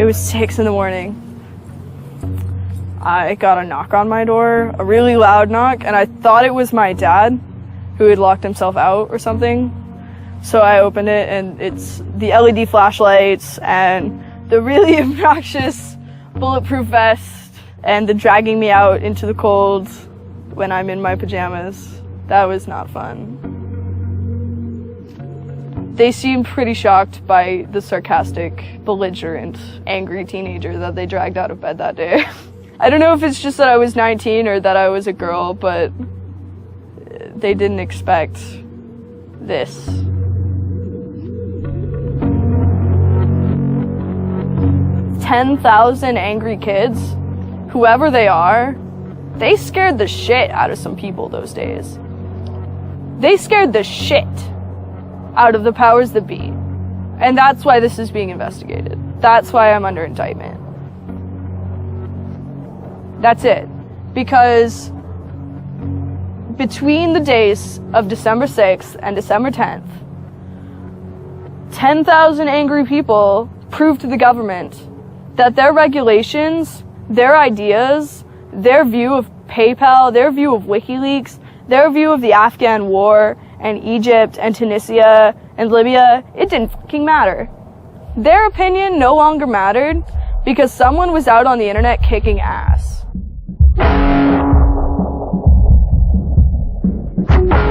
It was 6 in the morning. I got a knock on my door, a really loud knock, and I thought it was my dad who had locked himself out or something. So I opened it, and it's the LED flashlights and the really obnoxious bulletproof vest and the dragging me out into the cold when I'm in my pajamas. That was not fun. They seemed pretty shocked by the sarcastic, belligerent, angry teenager that they dragged out of bed that day. I don't know if it's just that I was 19 or that I was a girl, but they didn't expect this. "10,000 angry kids, whoever they are, they scared the shit out of some people those days. They scared the shit out of the powers that be. And that's why this is being investigated. That's why I'm under indictment. That's it. Because between the days of December 6th and December 10th, 10,000 angry people proved to the government that their regulations, their ideas, their view of PayPal, their view of WikiLeaks, their view of the Afghan war and Egypt and Tunisia and Libya, it didn't fucking matter. Their opinion no longer mattered because someone was out on the internet kicking ass.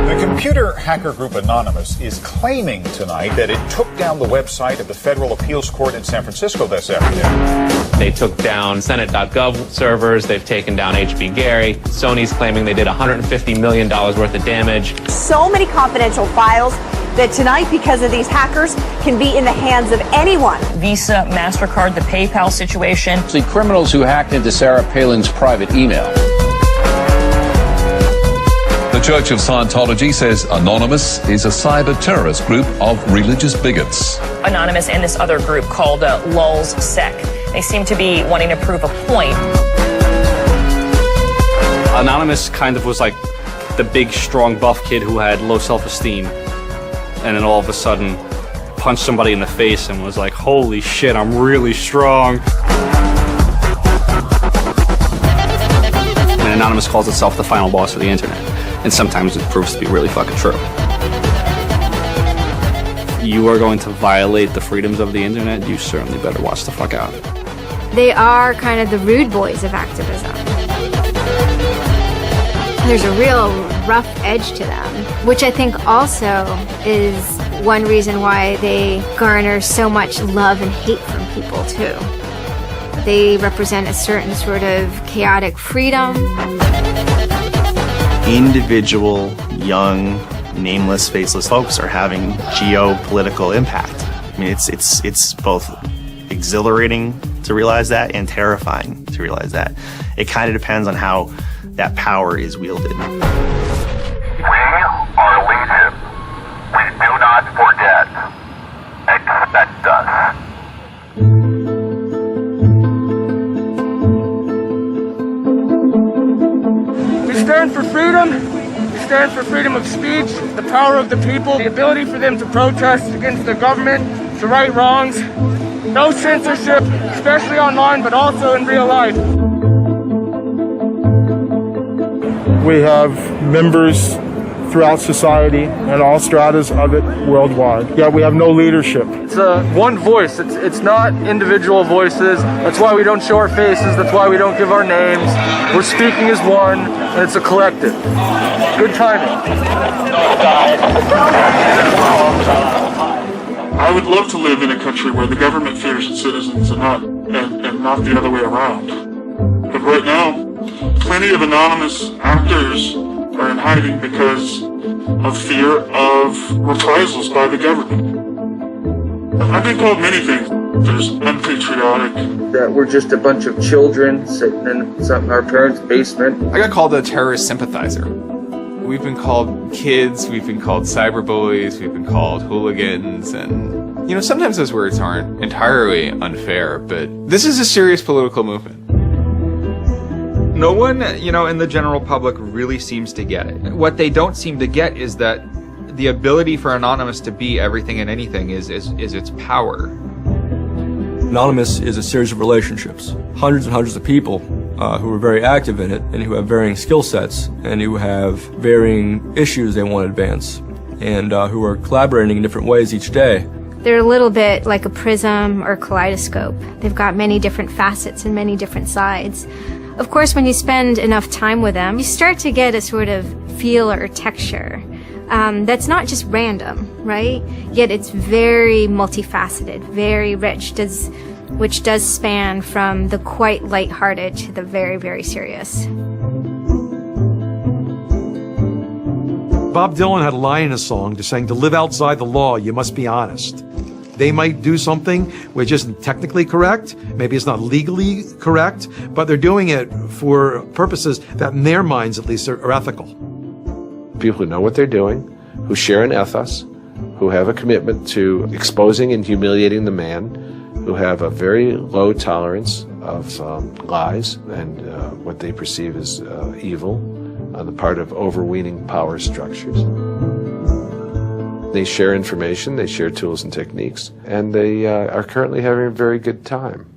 The computer hacker group Anonymous is claiming tonight that it took down the website of the Federal Appeals Court in San Francisco this afternoon. They took down Senate.gov servers. They've taken down HB Gary. Sony's claiming they did $150 million worth of damage. So many confidential files that tonight, because of these hackers, can be in the hands of anyone. Visa, MasterCard, the PayPal situation. The criminals who hacked into Sarah Palin's private email. The Church of Scientology says Anonymous is a cyber terrorist group of religious bigots. Anonymous and this other group called Lulz Sec. They seem to be wanting to prove a point. Anonymous kind of was like the big, strong, buff kid who had low self-esteem. And then all of a sudden punched somebody in the face and was like, holy shit, I'm really strong. And Anonymous calls itself the final boss of the internet. And sometimes it proves to be really fucking true. You are going to violate the freedoms of the internet, you certainly better watch the fuck out. They are kind of the rude boys of activism. There's a real rough edge to them, which I think also is one reason why they garner so much love and hate from people too. They represent a certain sort of chaotic freedom. Individual, young, nameless, faceless folks are having geopolitical impact. I mean, it's both exhilarating to realize that and terrifying to realize that. It kind of depends on how that power is wielded. We are Legion. We do not forget. Expect us. We stand for freedom. We stand for freedom of speech, the power of the people, the ability for them to protest against the government, to right wrongs. No censorship, especially online, but also in real life. We have members throughout society and all stratas of it worldwide. Yet we have no leadership. It's one voice. It's not individual voices. That's why we don't show our faces. That's why we don't give our names. We're speaking as one, and it's a collective. Good timing. I would love to live in a country where the government fears its citizens and not the other way around. But right now, plenty of anonymous actors are in hiding because of fear of reprisals by the government. I've been called many things. There's unpatriotic. That we're just a bunch of children sitting in our parents' basement. I got called a terrorist sympathizer. We've been called kids, we've been called cyberbullies, we've been called hooligans, and, sometimes those words aren't entirely unfair, but this is a serious political movement. No one, in the general public really seems to get it. What they don't seem to get is that the ability for Anonymous to be everything and anything is its power. Anonymous is a series of relationships. Hundreds and hundreds of people who are very active in it and who have varying skill sets and who have varying issues they want to advance and who are collaborating in different ways each day. They're a little bit like a prism or kaleidoscope. They've got many different facets and many different sides. Of course, when you spend enough time with them, you start to get a sort of feel or texture that's not just random, right? Yet it's very multifaceted, very rich, which does span from the quite lighthearted to the very, very serious. Bob Dylan had a line in a song just saying, to live outside the law, you must be honest. They might do something which isn't technically correct, maybe it's not legally correct, but they're doing it for purposes that in their minds at least are ethical. People who know what they're doing, who share an ethos, who have a commitment to exposing and humiliating the man, who have a very low tolerance of lies and what they perceive as evil on the part of overweening power structures. They share information, they share tools and techniques, and they are currently having a very good time.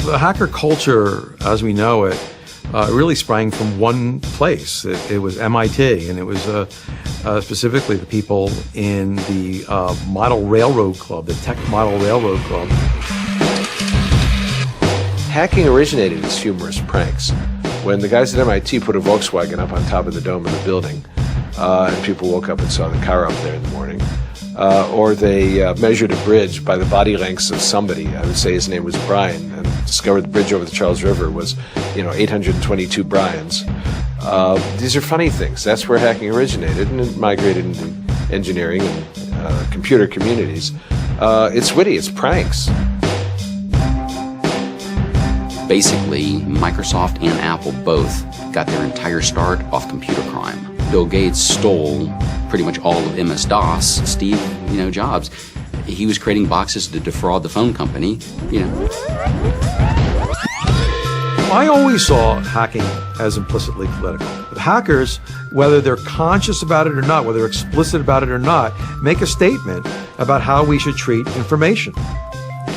The hacker culture, as we know it, really sprang from one place. It was MIT, and it was specifically the people in the Model Railroad Club, the Tech Model Railroad Club. Hacking originated as humorous pranks. When the guys at MIT put a Volkswagen up on top of the dome of the building, and people woke up and saw the car up there in the morning, or they measured a bridge by the body lengths of somebody, I would say his name was Brian, and discovered the bridge over the Charles River was, 822 Brians. These are funny things. That's where hacking originated, and it migrated into engineering and computer communities. It's witty, it's pranks. Basically, Microsoft and Apple both got their entire start off computer crime. Bill Gates stole pretty much all of MS-DOS. Steve, Jobs, he was creating boxes to defraud the phone company, I always saw hacking as implicitly political. But hackers, whether they're conscious about it or not, whether they're explicit about it or not, make a statement about how we should treat information.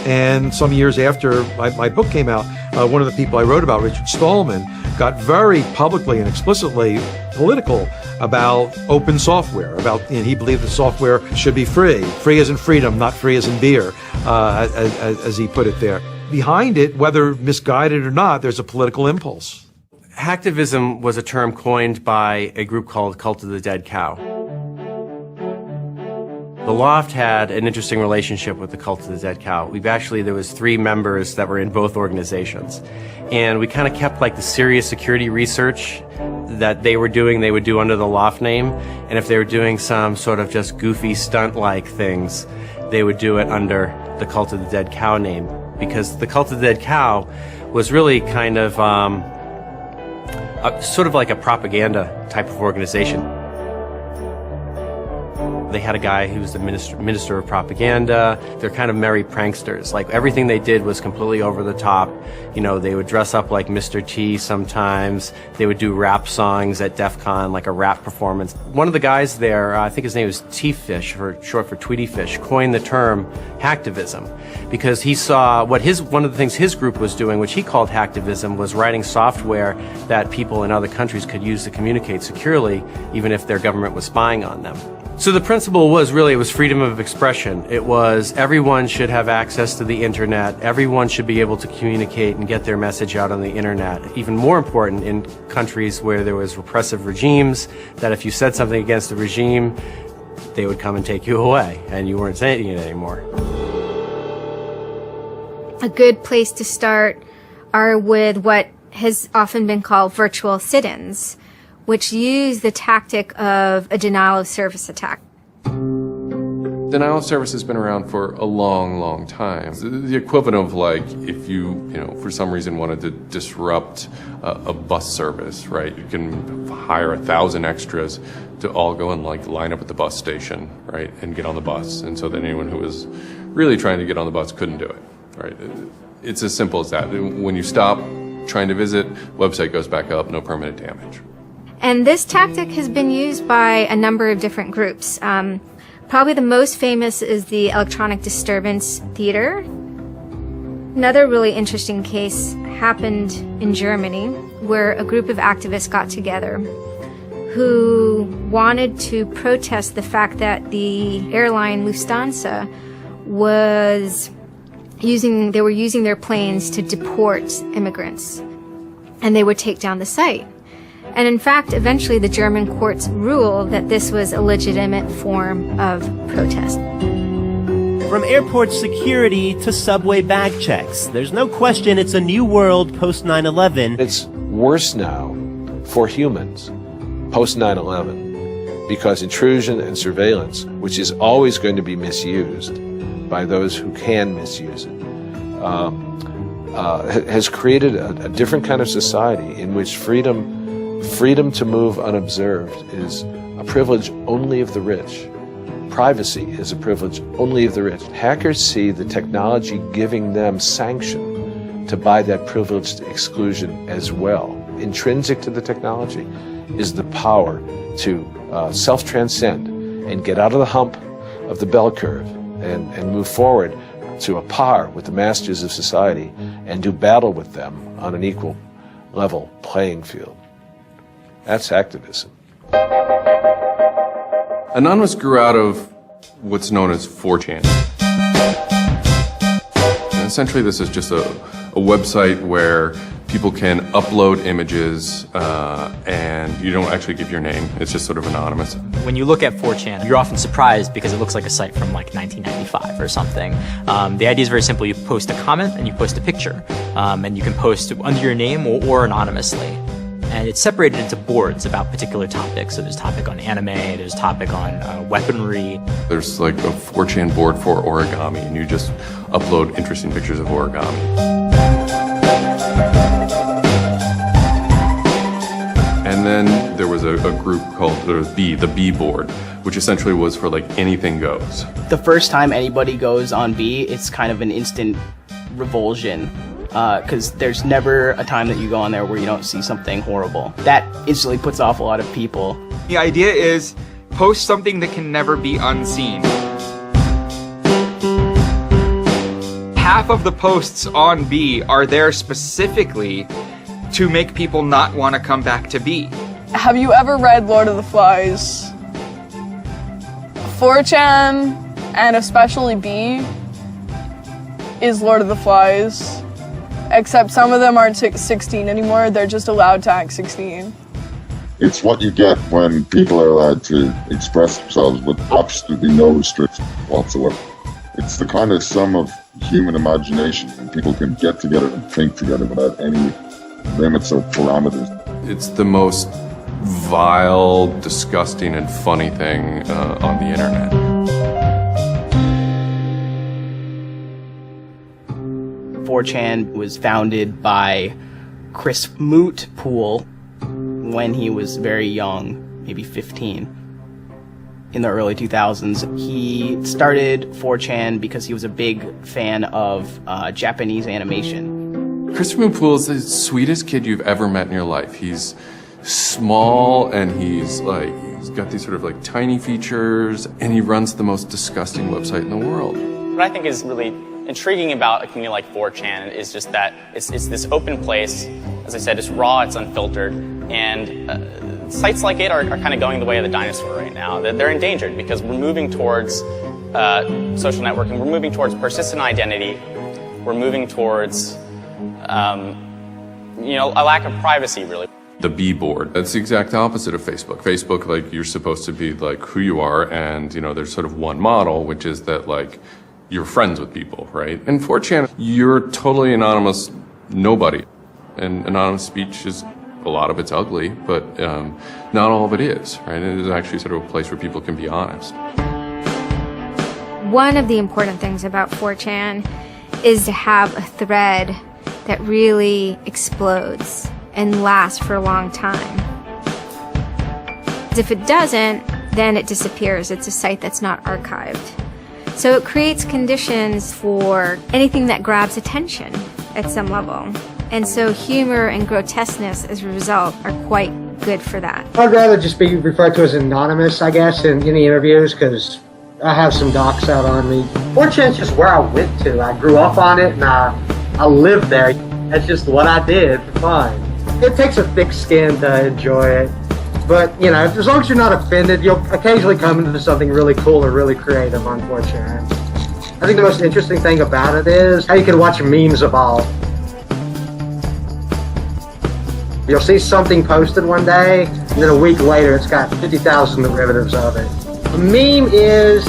And some years after my book came out, one of the people I wrote about, Richard Stallman, got very publicly and explicitly political about open software, and he believed that software should be free. Free as in freedom, not free as in beer, as he put it there. Behind it, whether misguided or not, there's a political impulse. Hacktivism was a term coined by a group called Cult of the Dead Cow. The Loft had an interesting relationship with the Cult of the Dead Cow. There was 3 members that were in both organizations. And we kind of kept the serious security research that they would do under the Loft name. And if they were doing some sort of just goofy stunt-like things, they would do it under the Cult of the Dead Cow name. Because the Cult of the Dead Cow was really kind of sort of like a propaganda type of organization. They had a guy who was the minister of propaganda. They're kind of merry pranksters. Everything they did was completely over the top. They would dress up like Mr. T sometimes. They would do rap songs at DEF CON, like a rap performance. One of the guys there, I think his name was T-Fish, short for Tweety Fish, coined the term hacktivism because he saw one of the things his group was doing, which he called hacktivism, was writing software that people in other countries could use to communicate securely, even if their government was spying on them. So the principle was it was freedom of expression. It was everyone should have access to the internet. Everyone should be able to communicate and get their message out on the internet. Even more important in countries where there was repressive regimes, that if you said something against the regime, they would come and take you away and you weren't saying it anymore. A good place to start are with what has often been called virtual sit-ins, which use the tactic of a denial-of-service attack. Denial of service has been around for a long, long time. The equivalent of if you for some reason wanted to disrupt a bus service, right? You can hire 1,000 extras to all go and line up at the bus station, right, and get on the bus. And so then anyone who was really trying to get on the bus couldn't do it, right? It's as simple as that. When you stop trying to visit, website goes back up, no permanent damage. And this tactic has been used by a number of different groups. Probably the most famous is the Electronic Disturbance Theater. Another really interesting case happened in Germany, where a group of activists got together who wanted to protest the fact that the airline Lufthansa were using their planes to deport immigrants, and they would take down the site. And in fact, eventually the German courts ruled that this was a legitimate form of protest. From airport security to subway bag checks, there's no question it's a new world post 9/11. It's worse now for humans post 9/11 because intrusion and surveillance, which is always going to be misused by those who can misuse it, has created a different kind of society in which freedom to move unobserved is a privilege only of the rich. Privacy is a privilege only of the rich. Hackers see the technology giving them sanction to buy that privileged exclusion as well. Intrinsic to the technology is the power to self-transcend and get out of the hump of the bell curve and move forward to a par with the masters of society and do battle with them on an equal level playing field. That's activism. Anonymous grew out of what's known as 4chan. And essentially, this is just a website where people can upload images and you don't actually give your name. It's just sort of anonymous. When you look at 4chan, you're often surprised because it looks like a site from like 1995 or something. The idea is very simple. You post a comment and you post a picture. And you can post under your name or anonymously. And it's separated into boards about particular topics. So there's a topic on anime, there's a topic on weaponry. There's like a 4chan board for origami, and you just upload interesting pictures of origami. And then there was a group called the B board, which essentially was for like anything goes. The first time anybody goes on B, it's kind of an instant revulsion. Because there's never a time that you go on there where you don't see something horrible. That instantly puts off a lot of people. The idea is post something that can never be unseen. Half of the posts on B are there specifically to make people not want to come back to B. Have you ever read Lord of the Flies? 4chan, and especially B, is Lord of the Flies. Except some of them aren't 16 anymore, they're just allowed to act 16. It's what you get when people are allowed to express themselves with absolutely no restriction whatsoever. It's the kind of sum of human imagination when people can get together and think together without any limits or parameters. It's the most vile, disgusting, and funny thing on the internet. 4chan was founded by Chris Mootpool when he was very young, maybe 15, in the early 2000s. He started 4chan because he was a big fan of Japanese animation. Christopher Mootpool is the sweetest kid you've ever met in your life. He's small and he's got these sort of like tiny features, and he runs the most disgusting website in the world. What I think is really intriguing about a community like 4chan is just that it's this open place. As I said, it's raw, it's unfiltered, and sites like it are kind of going the way of the dinosaur right now. They're endangered because we're moving towards social networking, we're moving towards persistent identity, we're moving towards a lack of privacy, really. The B board, that's the exact opposite of Facebook. Facebook, like, you're supposed to be like who you are, and there's sort of one model, which is that like you're friends with people, right? And 4chan, you're totally anonymous nobody. And anonymous speech is, a lot of it's ugly, but not all of it is, right? It is actually sort of a place where people can be honest. One of the important things about 4chan is to have a thread that really explodes and lasts for a long time. If it doesn't, then it disappears. It's a site that's not archived. So it creates conditions for anything that grabs attention at some level. And so humor and grotesqueness as a result are quite good for that. I'd rather just be referred to as anonymous, I guess, in the interviews, because I have some docs out on me. 4chan's just where I went to. I grew up on it and I lived there. That's just what I did for fun. It takes a thick skin to enjoy it. But, you know, as long as you're not offended, you'll occasionally come into something really cool or really creative on 4chan. I think the most interesting thing about it is how you can watch memes evolve. You'll see something posted one day, and then a week later it's got 50,000 derivatives of it. A meme is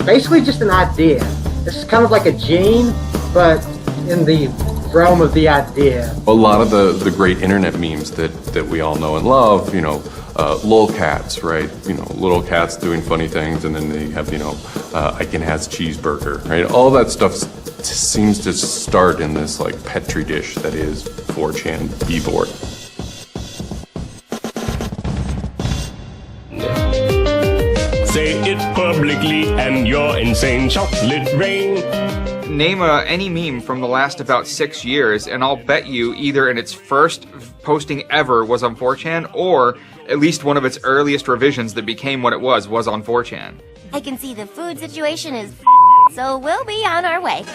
basically just an idea. It's kind of like a gene, but in the realm of the idea. A lot of the great internet memes that we all know and love, you know, lolcats, right? You know, little cats doing funny things, and then they have, you know, Icon has cheeseburger, right? All that stuff seems to start in this like petri dish that is 4chan keyboard. Say it publicly and you're insane. Chocolate rain. Name any meme from the last about 6 years, and I'll bet you either in its first posting ever was on 4chan, or at least one of its earliest revisions that became what it was on 4chan. I can see the food situation is so we'll be on our way.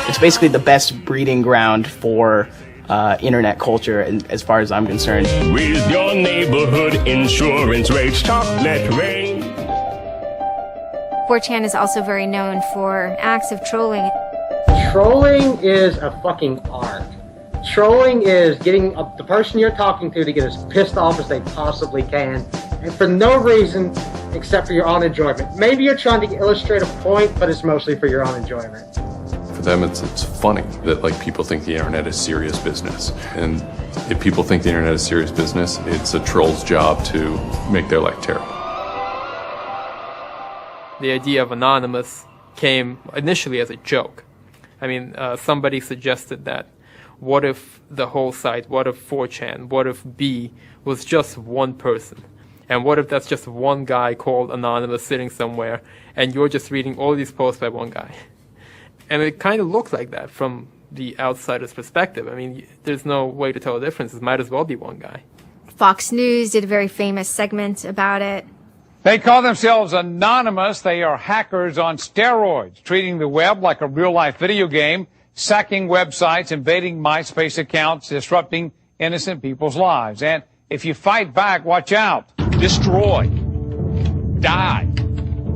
It's basically the best breeding ground for internet culture, as far as I'm concerned. With your neighborhood insurance rates, chocolate rain. 4chan is also very known for acts of trolling. Trolling is a fucking art. Trolling is getting the person you're talking to get as pissed off as they possibly can, and for no reason except for your own enjoyment. Maybe you're trying to illustrate a point, but it's mostly for your own enjoyment. For them, it's funny that like people think the internet is serious business, and if people think the internet is serious business, it's a troll's job to make their life terrible. The idea of anonymous came initially as a joke. I mean, somebody suggested that what if the whole site, what if 4chan, what if B was just one person? And what if that's just one guy called Anonymous sitting somewhere and you're just reading all these posts by one guy? And it kind of looked like that from the outsider's perspective. I mean, there's no way to tell the difference. It might as well be one guy. Fox News did a very famous segment about it. They call themselves Anonymous. They are hackers on steroids, treating the web like a real-life video game, sacking websites, invading MySpace accounts, disrupting innocent people's lives. And if you fight back, watch out. Destroy. Die.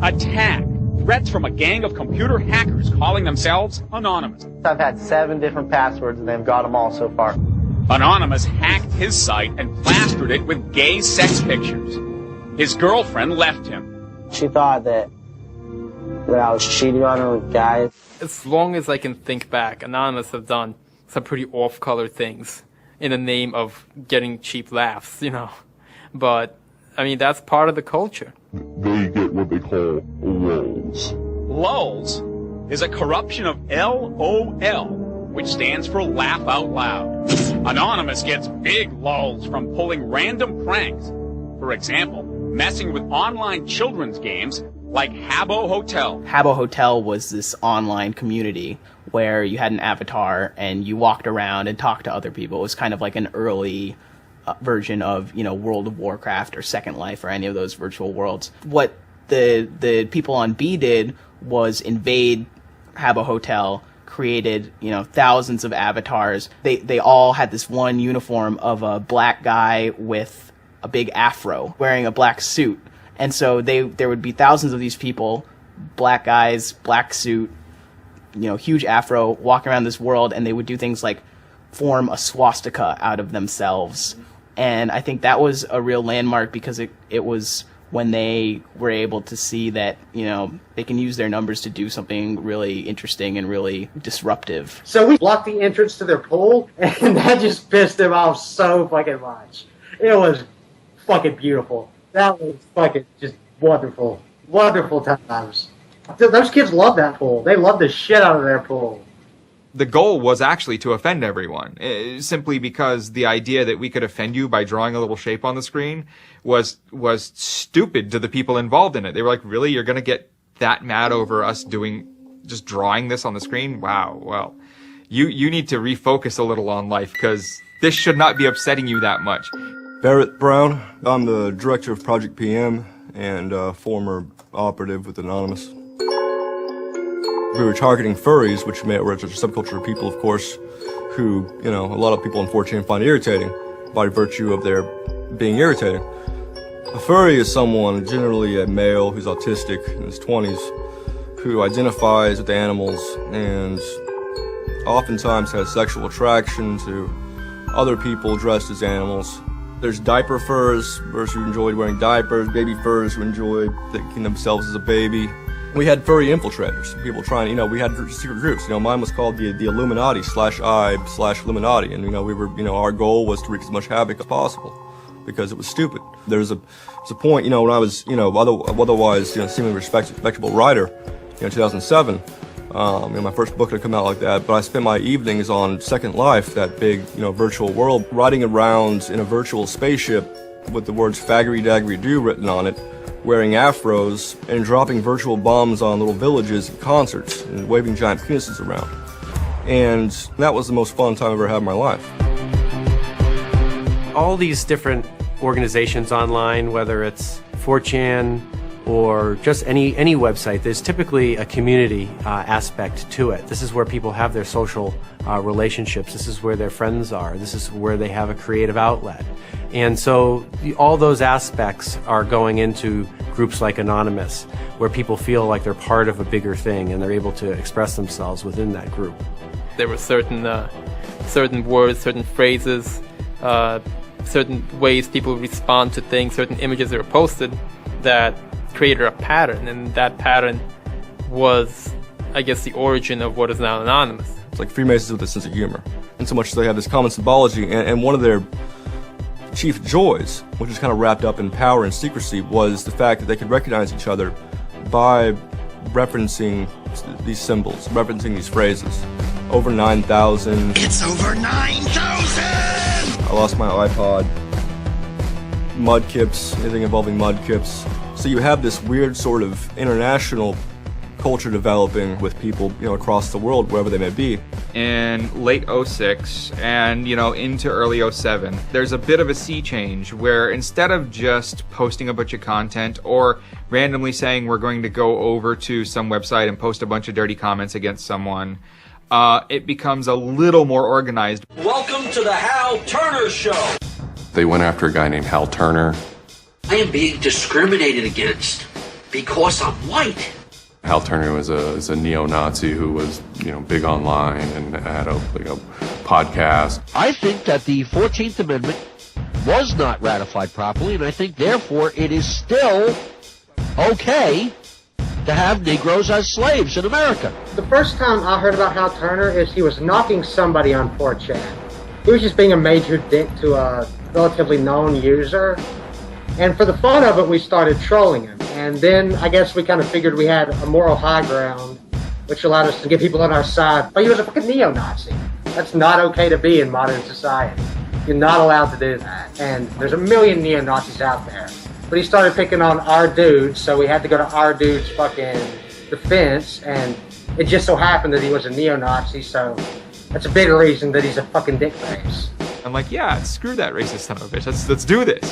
Attack. Threats from a gang of computer hackers calling themselves Anonymous. I've had 7 different passwords and they've got them all so far. Anonymous hacked his site and plastered it with gay sex pictures. His girlfriend left him. She thought that I was cheating on her with guys. As long as I can think back, Anonymous have done some pretty off-color things in the name of getting cheap laughs, you know. But, I mean, that's part of the culture. They get what they call lulz. Lulz is a corruption of LOL, which stands for laugh out loud. Anonymous gets big lulz from pulling random pranks. For example, messing with online children's games like Habbo Hotel. Habbo Hotel was this online community where you had an avatar and you walked around and talked to other people. It was kind of like an early version of, you know, World of Warcraft or Second Life or any of those virtual worlds. What the people on B did was invade Habbo Hotel, created, you know, thousands of avatars. They all had this one uniform of a black guy with a big afro wearing a black suit. And so there would be thousands of these people, black guys, black suit, you know, huge afro, walking around this world, and they would do things like form a swastika out of themselves. And I think that was a real landmark because it was when they were able to see that, you know, they can use their numbers to do something really interesting and really disruptive. So we blocked the entrance to their pool, and that just pissed them off so fucking much. It was fucking beautiful. That was fucking just wonderful. Wonderful times. Those kids love that pool. They love the shit out of their pool. The goal was actually to offend everyone, simply because the idea that we could offend you by drawing a little shape on the screen was stupid to the people involved in it. They were like, really? You're going to get that mad over us just drawing this on the screen? Wow. Well, you need to refocus a little on life because this should not be upsetting you that much. Barrett Brown. I'm the director of Project PM and former operative with Anonymous. We were targeting furries, which are a subculture of people, of course, who, a lot of people on 4chan find irritating by virtue of their being irritating. A furry is someone, generally a male who's autistic in his 20s, who identifies with animals and oftentimes has sexual attraction to other people dressed as animals. There's diaper furs, furs who enjoyed wearing diapers, baby furs who enjoyed thinking themselves as a baby. We had furry infiltrators, people trying, we had secret groups. Mine was called the Illuminati /I/Illuminati, and we were, our goal was to wreak as much havoc as possible because it was stupid. There's a point, when I was, otherwise, seemingly respectable writer, 2007. My first book had come out like that, but I spent my evenings on Second Life, that big, virtual world, riding around in a virtual spaceship with the words faggery daggery do written on it, wearing afros, and dropping virtual bombs on little villages and concerts, and waving giant penises around. And that was the most fun time I've ever had in my life. All these different organizations online, whether it's 4chan, or just any website, there's typically a community aspect to it. This is where people have their social relationships. This is where their friends are. This is where they have a creative outlet. And so all those aspects are going into groups like Anonymous, where people feel like they're part of a bigger thing and they're able to express themselves within that group. There were certain words, certain phrases, certain ways people respond to things, certain images that were posted that created a pattern, and that pattern was, I guess, the origin of what is now Anonymous. It's like Freemasons with a sense of humor. And so much so they have this common symbology, and one of their chief joys, which is kind of wrapped up in power and secrecy, was the fact that they could recognize each other by referencing these symbols, referencing these phrases. Over 9,000. It's over 9,000! I lost my iPod. Mudkips, anything involving mudkips. So you have this weird sort of international culture developing with people, across the world, wherever they may be. In late 06 and, into early 07, there's a bit of a sea change where instead of just posting a bunch of content or randomly saying we're going to go over to some website and post a bunch of dirty comments against someone, it becomes a little more organized. Welcome to the Hal Turner Show! They went after a guy named Hal Turner. I am being discriminated against because I'm white. Hal Turner was a neo-Nazi who was, big online and had a podcast. I think that the 14th Amendment was not ratified properly, and I think, therefore, it is still okay to have Negroes as slaves in America. The first time I heard about Hal Turner is he was knocking somebody on 4chan. He was just being a major dick to a relatively known user. And for the fun of it, we started trolling him. And then I guess we kind of figured we had a moral high ground, which allowed us to get people on our side. But he was a fucking neo-Nazi. That's not okay to be in modern society. You're not allowed to do that. And there's a million neo-Nazis out there. But he started picking on our dude, so we had to go to our dude's fucking defense. And it just so happened that he was a neo-Nazi, so that's a bigger reason that he's a fucking dickface. I'm like, yeah, screw that racist son of a bitch. Let's do this,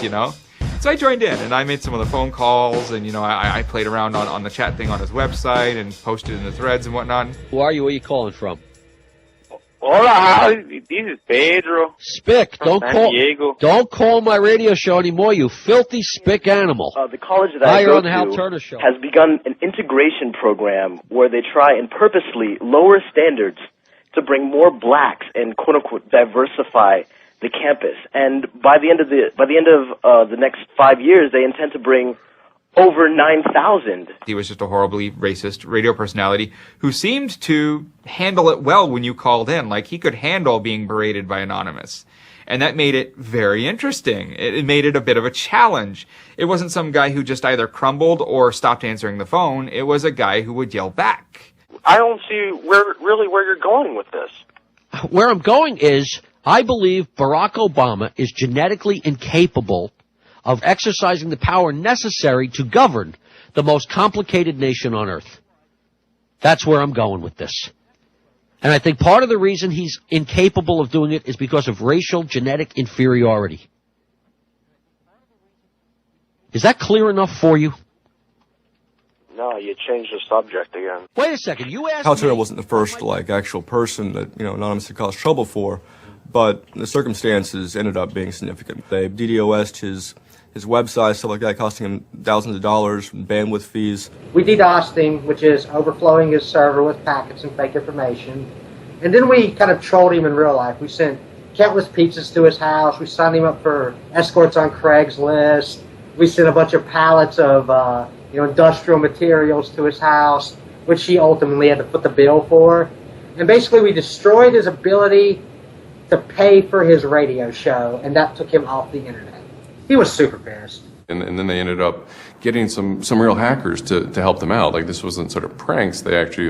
So I joined in, and I made some of the phone calls, and, I played around on the chat thing on his website and posted in the threads and whatnot. Who are you? Where are you calling from? Hola, this is Pedro. Spick, don't call my radio show anymore, you filthy spick animal. The college that I you're go on the Hal to Turner show. has begun an integration program where they try and purposely lower standards to bring more blacks and quote unquote diversify the campus. And by the end of the next 5 years, they intend to bring over 9,000. He was just a horribly racist radio personality who seemed to handle it well when you called in. Like, he could handle being berated by Anonymous. And that made it very interesting. It made it a bit of a challenge. It wasn't some guy who just either crumbled or stopped answering the phone. It was a guy who would yell back. I don't see where you're going with this. Where I'm going is, I believe Barack Obama is genetically incapable of exercising the power necessary to govern the most complicated nation on earth. That's where I'm going with this. And I think part of the reason he's incapable of doing it is because of racial genetic inferiority. Is that clear enough for you? No, you changed the subject again. Wait a second, you asked Hal Turner me... wasn't the first, actual person that, Anonymous had caused trouble for, but the circumstances ended up being significant. They DDoS'd his website, stuff like that, costing him thousands of dollars, bandwidth fees. We DDoSed him, which is overflowing his server with packets and fake information. And then we kind of trolled him in real life. We sent countless pizzas to his house. We signed him up for escorts on Craigslist. We sent a bunch of pallets of industrial materials to his house, which he ultimately had to foot the bill for. And basically we destroyed his ability to pay for his radio show, and that took him off the internet. He was super pissed. And then they ended up getting some real hackers to help them out. Like, this wasn't sort of pranks. They actually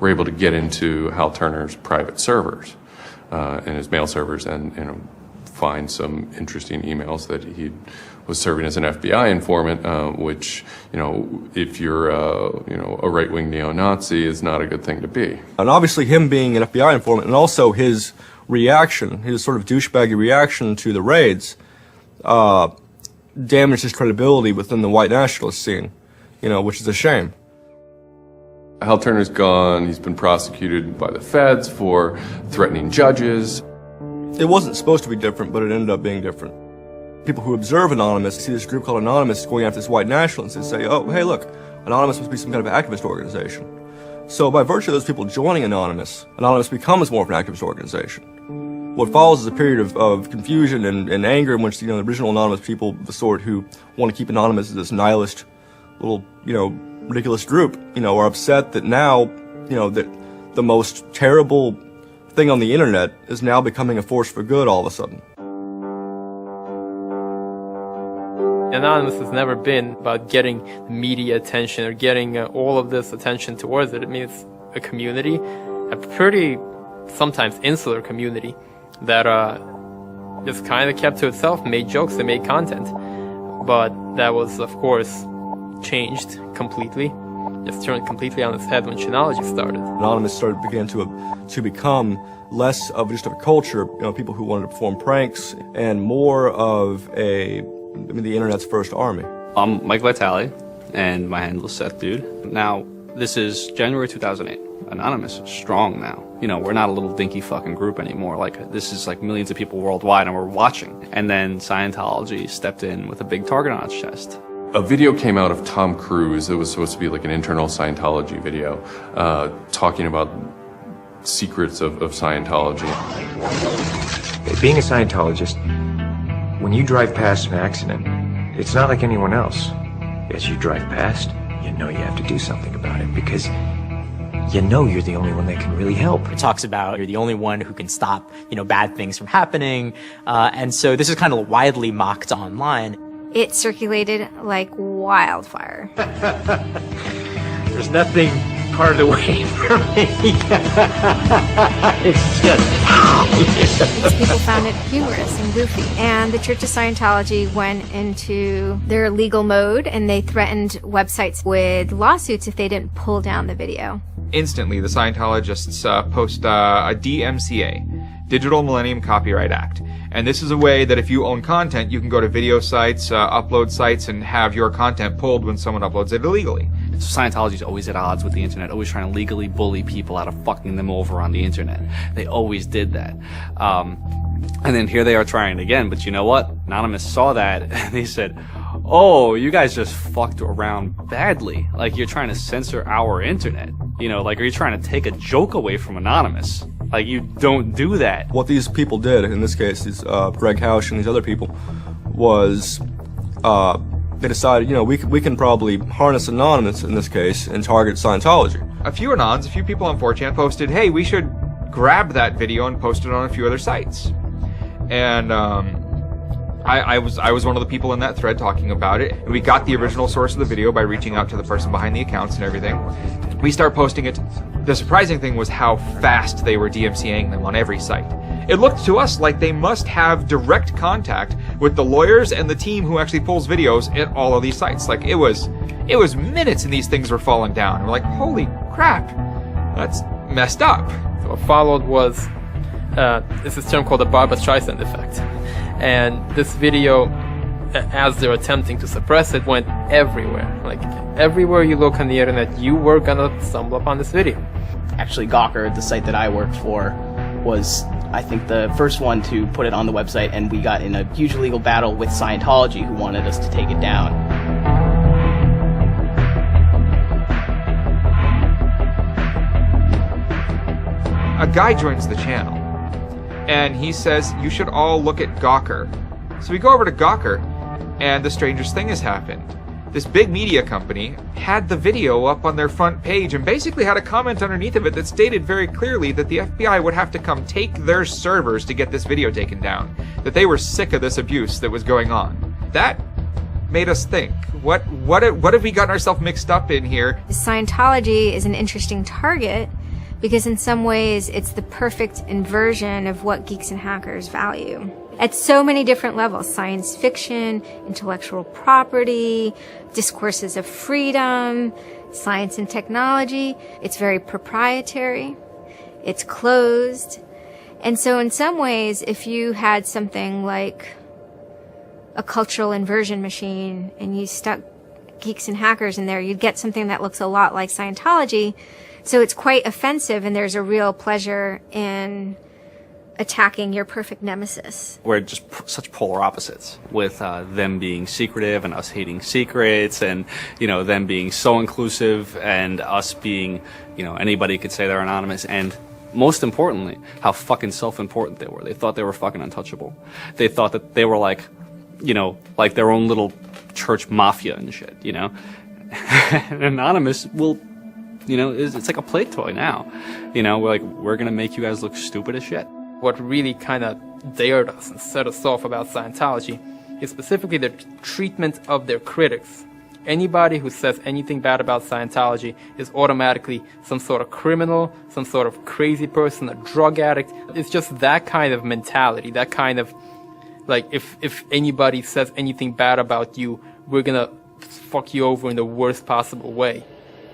were able to get into Hal Turner's private servers and his mail servers and find some interesting emails that he was serving as an FBI informant, which, if you're a right-wing neo-Nazi, is not a good thing to be. And obviously him being an FBI informant, and also his reaction, his sort of douchebaggy reaction to the raids, damaged his credibility within the white nationalist scene, which is a shame. Hal Turner's gone. He's been prosecuted by the feds for threatening judges. It wasn't supposed to be different, but it ended up being different. People who observe Anonymous see this group called Anonymous going after this white nationalist and say, oh, hey, look, Anonymous must be some kind of activist organization. So by virtue of those people joining Anonymous becomes more of an activist organization. What follows is a period of confusion and anger in which, the original Anonymous people, the sort who want to keep Anonymous as this nihilist little, ridiculous group, are upset that now, that the most terrible thing on the internet is now becoming a force for good all of a sudden. Anonymous has never been about getting media attention or getting all of this attention towards it. I mean, it's a community, a pretty, sometimes insular community that just kind of kept to itself, made jokes, and made content. But that was, of course, changed completely. Just turned completely on its head when Chinology started. Anonymous began to become less of just a culture, people who wanted to perform pranks, and more of the internet's first army. I'm Mike Vitale, and my handle is Seth Dude. Now, this is January 2008. Anonymous is strong now. We're not a little dinky fucking group anymore. This is millions of people worldwide, and we're watching. And then Scientology stepped in with a big target on its chest. A video came out of Tom Cruise. It was supposed to be an internal Scientology video, talking about secrets of Scientology. Being a Scientologist, when you drive past an accident, it's not like anyone else. As you drive past, you know you have to do something about it because you're the only one that can really help. It talks about you're the only one who can stop, bad things from happening. And so this is kind of widely mocked online. It circulated like wildfire. There's nothing part away from me. It's just... People found it humorous and goofy. And the Church of Scientology went into their legal mode, and they threatened websites with lawsuits if they didn't pull down the video. Instantly, the Scientologists post a DMCA, Digital Millennium Copyright Act. And this is a way that if you own content, you can go to video sites, upload sites, and have your content pulled when someone uploads it illegally. So Scientology's always at odds with the internet, always trying to legally bully people out of fucking them over on the internet. They always did that. And then here they are trying again, but you know what? Anonymous saw that, and they said, oh, you guys just fucked around badly. You're trying to censor our internet. Are you trying to take a joke away from Anonymous? You don't do that. What these people did, in this case, these Greg Hausch and these other people, was they decided, we can probably harness Anonymous in this case and target Scientology. A few people on 4chan posted, hey, we should grab that video and post it on a few other sites. And I was one of the people in that thread talking about it. And we got the original source of the video by reaching out to the person behind the accounts and everything. We start posting it. The surprising thing was how fast they were DMCAing them on every site. It looked to us like they must have direct contact with the lawyers and the team who actually pulls videos at all of these sites. It was minutes and these things were falling down. And we're like, holy crap, that's messed up. So what followed was this term called the Barbra Streisand effect. And this video as they're attempting to suppress it, went everywhere. Like, everywhere you look on the internet, you were gonna stumble upon this video. Actually, Gawker, the site that I worked for, was, I think, the first one to put it on the website, and we got in a huge legal battle with Scientology, who wanted us to take it down. A guy joins the channel, and he says, you should all look at Gawker. So we go over to Gawker, and the strangest thing has happened. This big media company had the video up on their front page and basically had a comment underneath of it that stated very clearly that the FBI would have to come take their servers to get this video taken down. That they were sick of this abuse that was going on. That made us think, what have we gotten ourselves mixed up in here? Scientology is an interesting target because in some ways it's the perfect inversion of what geeks and hackers value. At so many different levels: science fiction, intellectual property, discourses of freedom, science and technology. It's very proprietary. It's closed. And so in some ways, if you had something like a cultural inversion machine and you stuck geeks and hackers in there, you'd get something that looks a lot like Scientology. So it's quite offensive, and there's a real pleasure in attacking your perfect nemesis. We're just such polar opposites, with them being secretive and us hating secrets, and, you know, them being so inclusive and us being, you know, anybody could say they're anonymous. And most importantly, how fucking self-important they were. They thought they were fucking untouchable. They thought that they were like, you know, like their own little church mafia and shit, you know? And Anonymous will, you know, it's like a play toy now. You know, we're gonna make you guys look stupid as shit. What really kind of dared us and set us off about Scientology is specifically their treatment of their critics. Anybody who says anything bad about Scientology is automatically some sort of criminal, some sort of crazy person, a drug addict. It's just that kind of mentality, that kind of, like, if anybody says anything bad about you, we're gonna fuck you over in the worst possible way.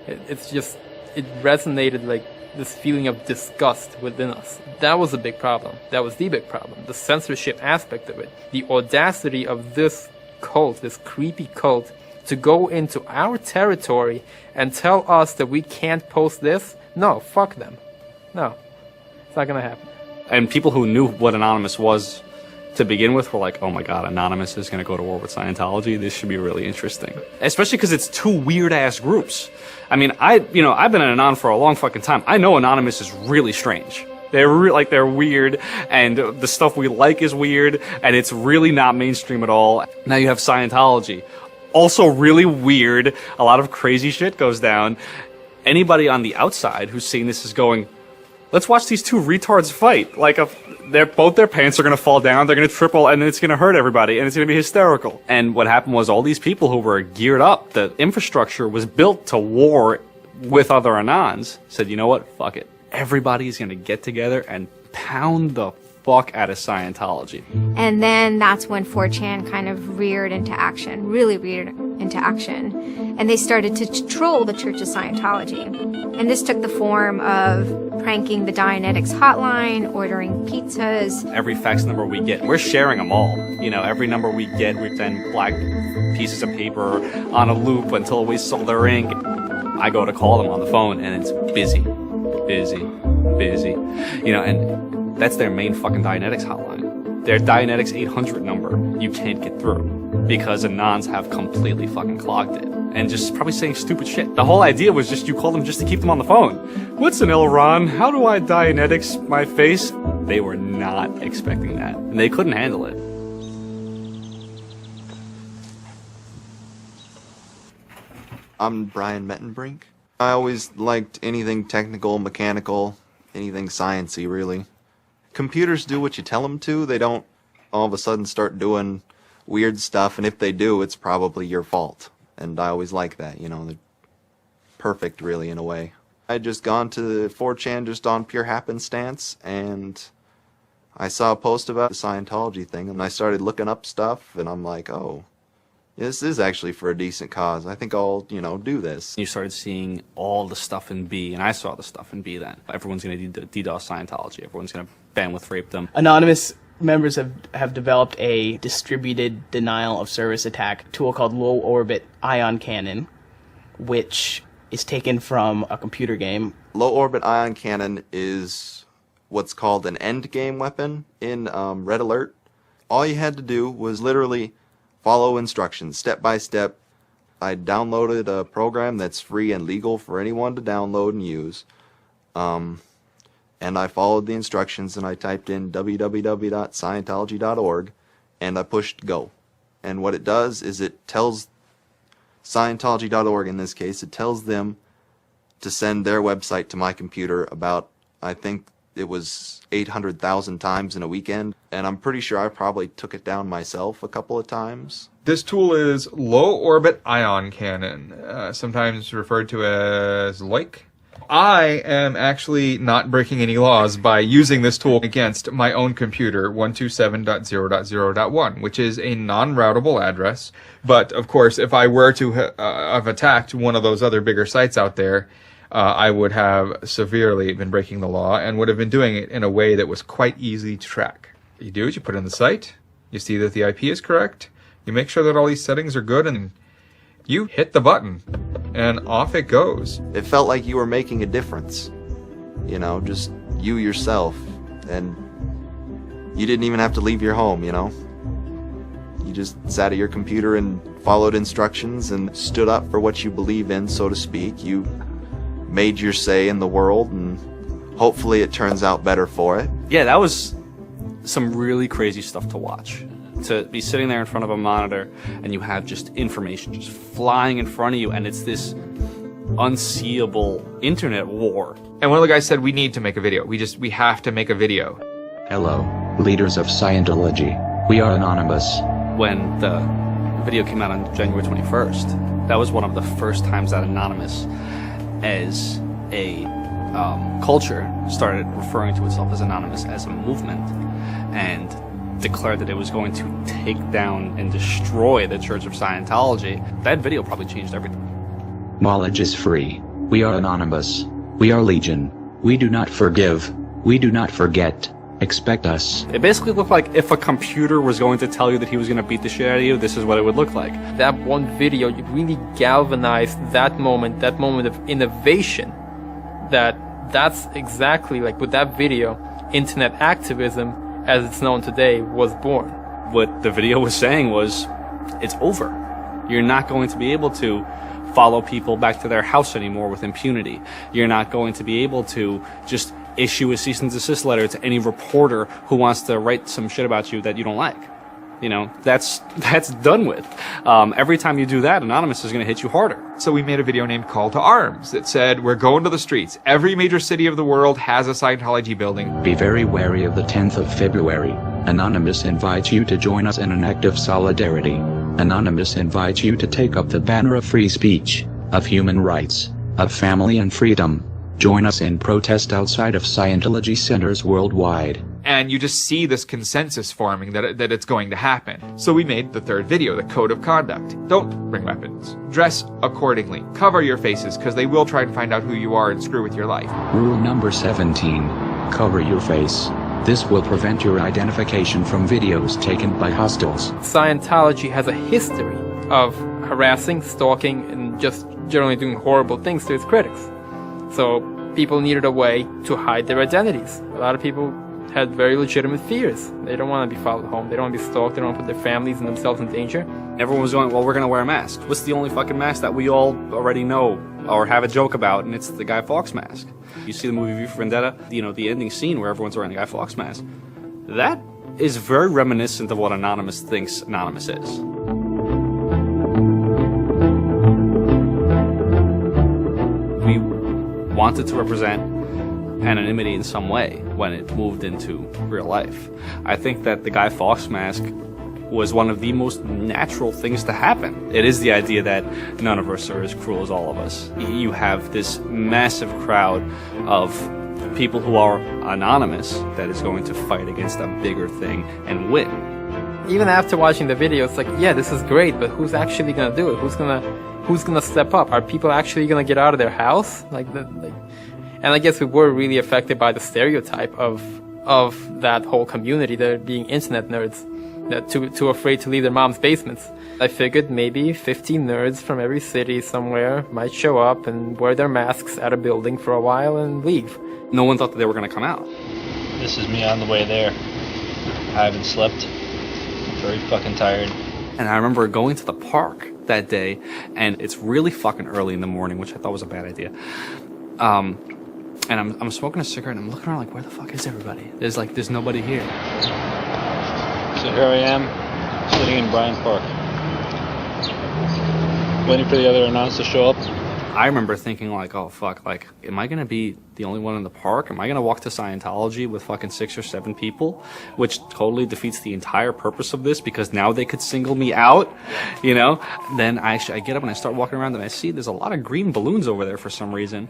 It's just, it resonated like this feeling of disgust within us. That was a big problem. That was the big problem. The censorship aspect of it. The audacity of this cult, this creepy cult, to go into our territory and tell us that we can't post this? No, fuck them. No, it's not gonna happen. And people who knew what Anonymous was to begin with were like, oh my god, Anonymous is gonna go to war with Scientology. This should be really interesting. Especially because it's two weird-ass groups. I mean, I've been an Anon for a long fucking time. I know Anonymous is really strange. They're weird, and the stuff we like is weird, and it's really not mainstream at all. Now you have Scientology. Also really weird. A lot of crazy shit goes down. Anybody on the outside who's seeing this is going, let's watch these two retards fight. Like, both their pants are gonna fall down, they're gonna triple, and it's gonna hurt everybody, and it's gonna be hysterical. And what happened was all these people who were geared up, the infrastructure was built to war with other Anons, said, you know what, fuck it. Everybody's gonna get together and pound the fuck out of Scientology. And then that's when 4chan kind of reared into action, really reared into action. And they started to troll the Church of Scientology. And this took the form of pranking the Dianetics hotline, ordering pizzas. Every fax number we get, we're sharing them all. You know, every number we get, we send black pieces of paper on a loop until we sold their ink. I go to call them on the phone and it's busy. You know, and that's their main fucking Dianetics hotline. Their Dianetics 800 number, you can't get through because Anons have completely fucking clogged it. And just probably saying stupid shit. The whole idea was just you call them just to keep them on the phone. What's an Elron? How do I Dianetics my face? They were not expecting that. And they couldn't handle it. I'm Brian Mettenbrink. I always liked anything technical, mechanical, anything sciencey, really. Computers do what you tell them to. They don't all of a sudden start doing weird stuff, and if they do, it's probably your fault. And I always like that, you know, they're perfect, really, in a way. I'd just gone to 4chan just on pure happenstance, and I saw a post about the Scientology thing, and I started looking up stuff, and I'm like, oh, this is actually for a decent cause. I think I'll, you know, do this. You started seeing all the stuff in B, and I saw the stuff in B then. Everyone's going to DDoS Scientology. Everyone's going to bandwidth rape them. Anonymous members have developed a distributed denial of service attack tool called low orbit ion cannon, which is taken from a computer game. Low orbit ion cannon is what's called an end game weapon in Red Alert. All you had to do was literally follow instructions step by step. I downloaded a program that's free and legal for anyone to download and use. And I followed the instructions and I typed in www.scientology.org and I pushed go. And what it does is it tells Scientology.org, in this case, it tells them to send their website to my computer about, I think it was 800,000 times in a weekend. And I'm pretty sure I probably took it down myself a couple of times. This tool is Low Orbit Ion Cannon, sometimes referred to as LOIC. I am actually not breaking any laws by using this tool against my own computer, 127.0.0.1, which is a non-routable address. But, of course, if I were to have attacked one of those other bigger sites out there, I would have severely been breaking the law and would have been doing it in a way that was quite easy to track. You do is you put in the site, you see that the IP is correct, you make sure that all these settings are good, and you hit the button, and off it goes. It felt like you were making a difference. You know, just you yourself. And you didn't even have to leave your home, you know. You just sat at your computer and followed instructions and stood up for what you believe in, so to speak. You made your say in the world, and hopefully it turns out better for it. Yeah, that was some really crazy stuff to watch. To be sitting there in front of a monitor and you have just information just flying in front of you, and it's this unseeable internet war. And one of the guys said, we need to make a video. We have to make a video. Hello, leaders of Scientology. We are anonymous. When the video came out on January 21st, that was one of the first times that Anonymous as a culture started referring to itself as Anonymous as a movement, and declared that it was going to take down and destroy the Church of Scientology. That video probably changed everything. Knowledge is free. We are anonymous. We are legion. We do not forgive. We do not forget. Expect us. It basically looked like if a computer was going to tell you that he was going to beat the shit out of you, this is what it would look like. That one video, you really galvanized that moment of innovation. That's exactly like with that video, internet activism as it's known today was born. What the video was saying was, it's over. You're not going to be able to follow people back to their house anymore with impunity. You're not going to be able to just issue a cease and desist letter to any reporter who wants to write some shit about you that you don't like. You know, that's done with. Every time you do that, Anonymous is going to hit you harder. So we made a video named Call to Arms that said, we're going to the streets. Every major city of the world has a Scientology building. Be very wary of the 10th of February. Anonymous invites you to join us in an act of solidarity. Anonymous invites you to take up the banner of free speech, of human rights, of family and freedom. Join us in protest outside of Scientology centers worldwide. And you just see this consensus forming that it's going to happen. So we made the third video, the Code of Conduct. Don't bring weapons. Dress accordingly. Cover your faces, because they will try to find out who you are and screw with your life. Rule number 17. Cover your face. This will prevent your identification from videos taken by hostiles. Scientology has a history of harassing, stalking, and just generally doing horrible things to its critics. So people needed a way to hide their identities. A lot of people had very legitimate fears. They don't want to be followed home. They don't want to be stalked. They don't want to put their families and themselves in danger. Everyone was going, well, we're going to wear a mask. What's the only fucking mask that we all already know or have a joke about? And it's the Guy Fawkes mask. You see the movie V for Vendetta, the ending scene where everyone's wearing the Guy Fawkes mask. That is very reminiscent of what Anonymous thinks Anonymous is. We wanted to represent anonymity in some way when it moved into real life. I think that the Guy Fawkes mask was one of the most natural things to happen. It is the idea that none of us are as cruel as all of us. You have this massive crowd of people who are anonymous that is going to fight against a bigger thing and win. Even after watching the video, it's like, yeah, this is great, but who's actually gonna do it? Who's gonna step up? Are people actually gonna get out of their house? And I guess we were really affected by the stereotype of of that whole community, they're being internet nerds, that too afraid to leave their mom's basements. I figured maybe 15 nerds from every city somewhere might show up and wear their masks at a building for a while and leave. No one thought that they were going to come out. This is me on the way there. I haven't slept. I'm very fucking tired. And I remember going to the park that day, and it's really fucking early in the morning, which I thought was a bad idea. And I'm smoking a cigarette, and I'm looking around like, where the fuck is everybody? There's nobody here. So here I am, sitting in Bryant Park, waiting for the other announcers to show up. I remember thinking like, oh fuck, like, am I gonna be the only one in the park? Am I gonna walk to Scientology with fucking 6 or 7 people? Which totally defeats the entire purpose of this, because now they could single me out, you know? Then I get up and I start walking around, and I see there's a lot of green balloons over there for some reason.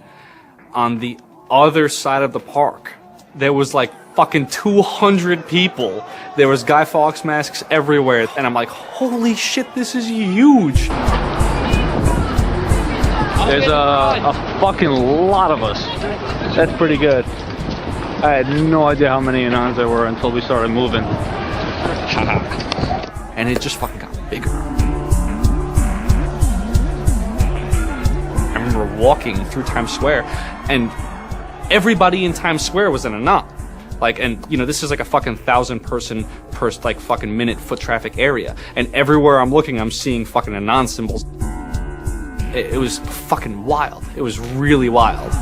On the other side of the park, there was like fucking 200 people. There was Guy Fawkes masks everywhere, and I'm like, holy shit, this is huge. There's a fucking lot of us. That's pretty good. I had no idea how many Anons there were until we started moving. And it just fucking got bigger. I remember walking through Times Square, and everybody in Times Square was an Anon. Like, and you know, this is like a fucking 1,000 person per like fucking minute foot traffic area, and everywhere I'm looking, I'm seeing fucking Anon symbols. It was fucking wild. It was really wild. This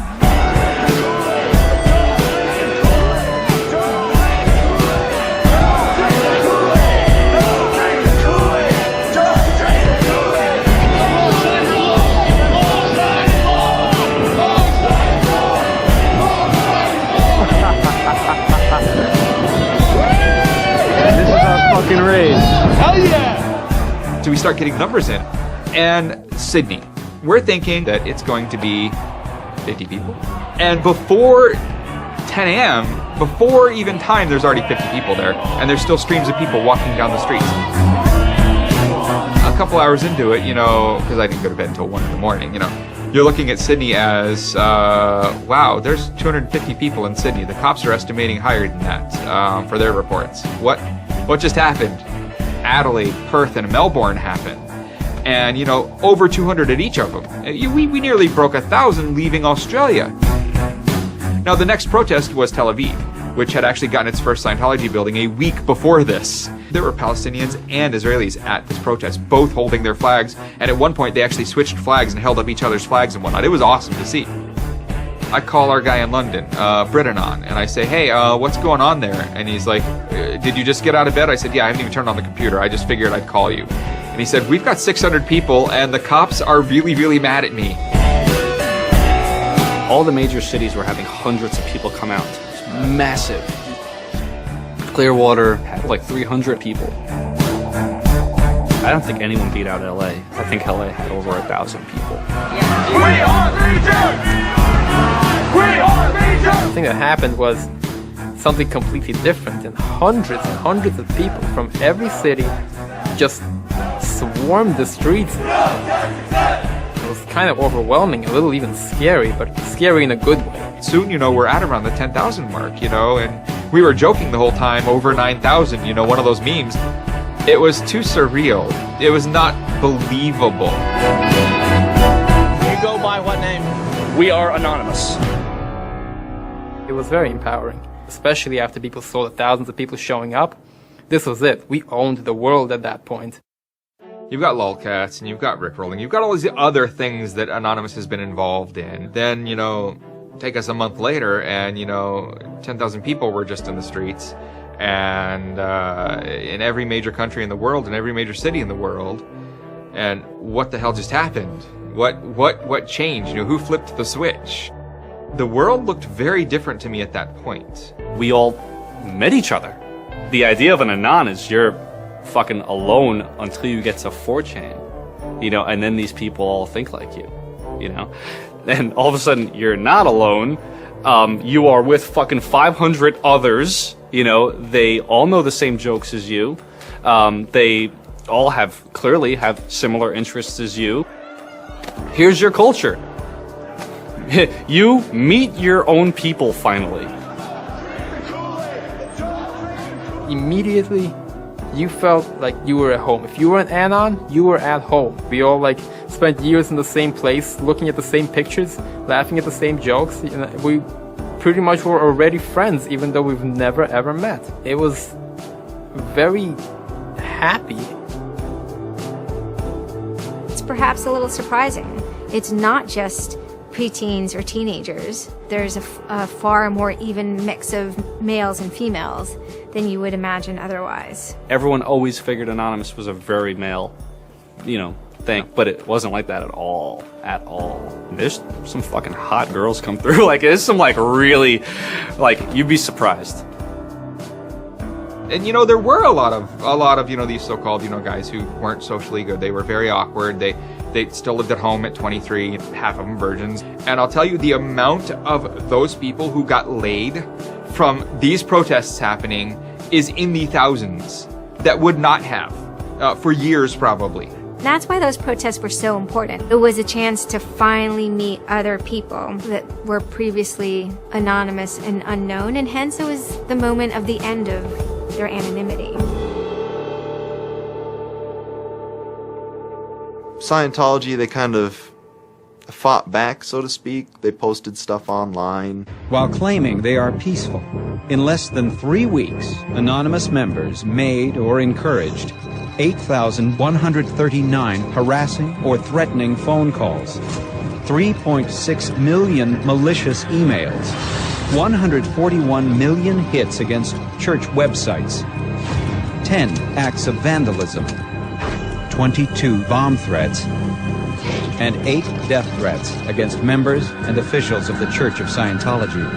is our fucking raid. Hell yeah! So we start getting numbers in. And Sydney. We're thinking that it's going to be 50 people. And before 10 a.m., before even time, there's already 50 people there. And there's still streams of people walking down the streets. A couple hours into it, you know, because I didn't go to bed until 1 in the morning, you know, you're looking at Sydney as, wow, there's 250 people in Sydney. The cops are estimating higher than that for their reports. What just happened? Adelaide, Perth, and Melbourne happened. And, you know, over 200 at each of them. We nearly broke 1,000 leaving Australia. Now, the next protest was Tel Aviv, which had actually gotten its first Scientology building a week before this. There were Palestinians and Israelis at this protest, both holding their flags, and at one point they actually switched flags and held up each other's flags and whatnot. It was awesome to see. I call our guy in London, Britanon, and I say, hey, what's going on there? And he's like, did you just get out of bed? I said, yeah, I haven't even turned on the computer. I just figured I'd call you. And he said, we've got 600 people, and the cops are really, really mad at me. All the major cities were having hundreds of people come out. It was massive. Clearwater had like 300 people. I don't think anyone beat out LA. I think LA had over 1,000 people. We are Legion! We are Legion! The thing that happened was something completely different, and hundreds of people from every city just swarmed the streets. It was kind of overwhelming, a little even scary, but scary in a good way. Soon, you know, we're at around the 10,000 mark, you know, and we were joking the whole time, over 9,000, you know, one of those memes. It was too surreal. It was not believable. We go by what name? We are Anonymous. It was very empowering, especially after people saw the thousands of people showing up. This was it. We owned the world at that point. You've got lolcats, and you've got rickrolling. You've got all these other things that Anonymous has been involved in. Then, you know, take us a month later, and, you know, 10,000 people were just in the streets. And in every major country in the world, in every major city in the world. And what the hell just happened? What changed? You know, who flipped the switch? The world looked very different to me at that point. We all met each other. The idea of an Anon is you're fucking alone until you get to 4chan, you know, and then these people all think like you know, and all of a sudden you're not alone. You are with fucking 500 others, you know, they all know the same jokes as you. They all clearly have similar interests as you. Here's your culture. You meet your own people finally. immediately you felt like you were at home. If you were an Anon, you were at home. We all like spent years in the same place, looking at the same pictures, laughing at the same jokes. You know, we pretty much were already friends, even though we've never ever met. It was very happy. It's perhaps a little surprising. It's not just preteens or teenagers. There's a far more even mix of males and females than you would imagine otherwise. Everyone always figured Anonymous was a very male, thing, but it wasn't like that at all. At all. There's some fucking hot girls come through. Like, there's some really, you'd be surprised. And there were a lot of these so-called guys who weren't socially good. They were very awkward. They still lived at home at 23, half of them virgins. And I'll tell you, the amount of those people who got laid from these protests happening is in the thousands that would not have for years probably. That's why those protests were so important. It was a chance to finally meet other people that were previously anonymous and unknown, and hence it was the moment of the end of their anonymity. Scientology, they kind of fought back, so to speak. They posted stuff online. While claiming they are peaceful, in less than 3 weeks, anonymous members made or encouraged 8,139 harassing or threatening phone calls, 3.6 million malicious emails, 141 million hits against church websites, 10 acts of vandalism, 22 bomb threats, and 8 death threats against members and officials of the Church of Scientology.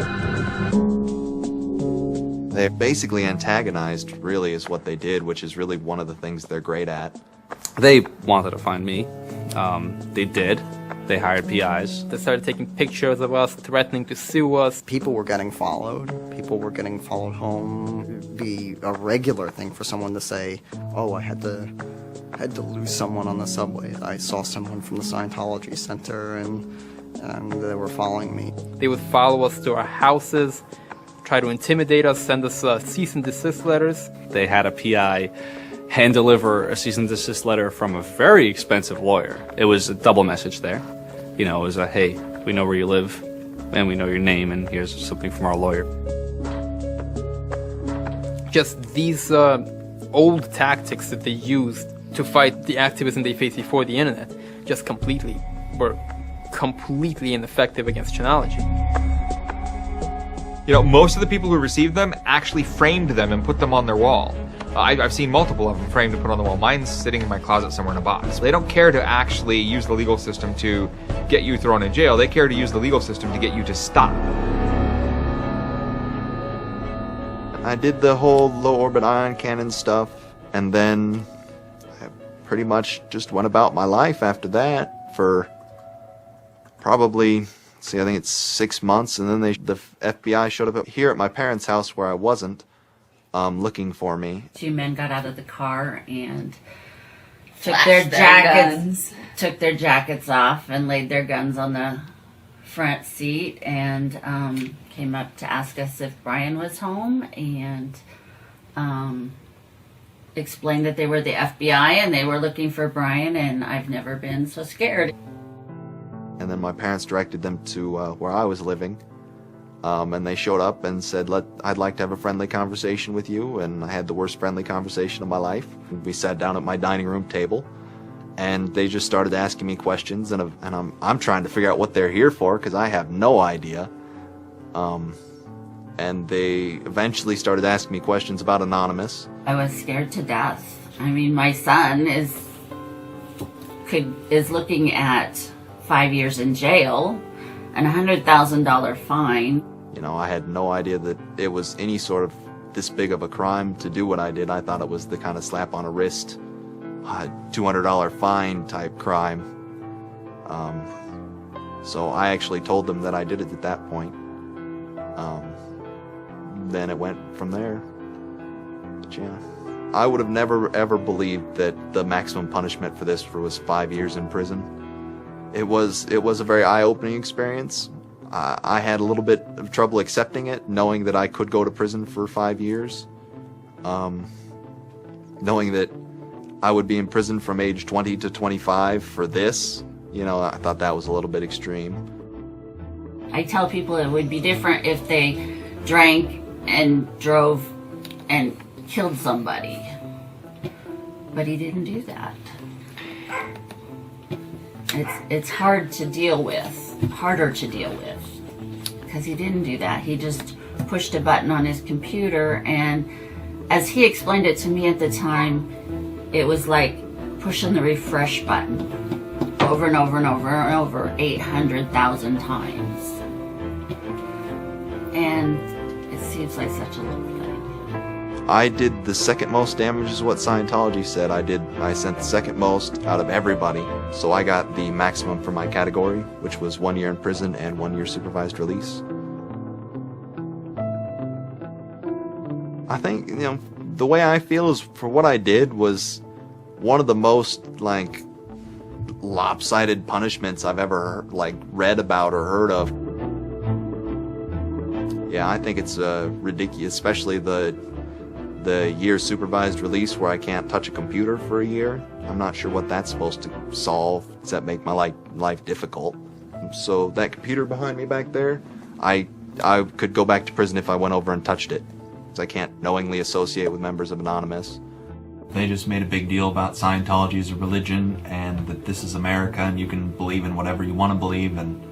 They basically antagonized, really, is what they did, which is really one of the things they're great at. They wanted to find me. They did. They hired PIs. They started taking pictures of us, threatening to sue us. People were getting followed. People were getting followed home. It'd be a regular thing for someone to say, oh, I had to lose someone on the subway. I saw someone from the Scientology Center and they were following me. They would follow us to our houses, try to intimidate us, send us cease and desist letters. They had a PI hand deliver a cease and desist letter from a very expensive lawyer. It was a double message there. It was a, hey, we know where you live and we know your name and here's something from our lawyer. Just these old tactics that they used to fight the activism they faced before the internet just were completely ineffective against Chanology. Most of the people who received them actually framed them and put them on their wall. I've seen multiple of them framed and put on the wall. Mine's sitting in my closet somewhere in a box. They don't care to actually use the legal system to get you thrown in jail. They care to use the legal system to get you to stop. I did the whole low orbit ion cannon stuff, and then I pretty much just went about my life after that for probably, I think it's 6 months, and then the FBI showed up here at my parents' house where I wasn't, looking for me. 2 men got out of the car and took Flashed took their jackets off and laid their guns on the front seat and came up to ask us if Brian was home and explained that they were the FBI and they were looking for Brian, and I've never been so scared. And then my parents directed them to where I was living. And they showed up and said, I'd like to have a friendly conversation with you. And I had the worst friendly conversation of my life. We sat down at my dining room table, and they just started asking me questions. And I'm trying to figure out what they're here for, because I have no idea. And they eventually started asking me questions about Anonymous. I was scared to death. I mean, my son is looking at 5 years in jail and a $100,000 fine. I had no idea that it was any sort of this big of a crime to do what I did. I thought it was the kind of slap on a wrist, $200 fine type crime. So I actually told them that I did it at that point. Then it went from there. But yeah. I would have never ever believed that the maximum punishment for this was 5 years in prison. It was a very eye-opening experience. I had a little bit of trouble accepting it, knowing that I could go to prison for 5 years. Knowing that I would be in prison from age 20 to 25 for this, you know, I thought that was a little bit extreme. I tell people it would be different if they drank and drove and killed somebody. But he didn't do that. It's hard to deal with, harder to deal with, because he didn't do that. He just pushed a button on his computer, and as he explained it to me at the time, it was like pushing the refresh button over and over and over and over 800,000 times. And it seems like such a little thing. I did the second most damage is what Scientology said. I sent the second most out of everybody. So I got the maximum for my category, which was 1 year in prison and 1 year supervised release. I think, you know, the way I feel is for what I did was one of the most, like, lopsided punishments I've ever, like, read about or heard of. Yeah, I think it's ridiculous, especially the year supervised release where I can't touch a computer for a year. I'm not sure what that's supposed to solve, except make my life difficult. So that computer behind me back there, I could go back to prison if I went over and touched it, because I can't knowingly associate with members of Anonymous. They just made a big deal about Scientology as a religion and that this is America and you can believe in whatever you want to believe, and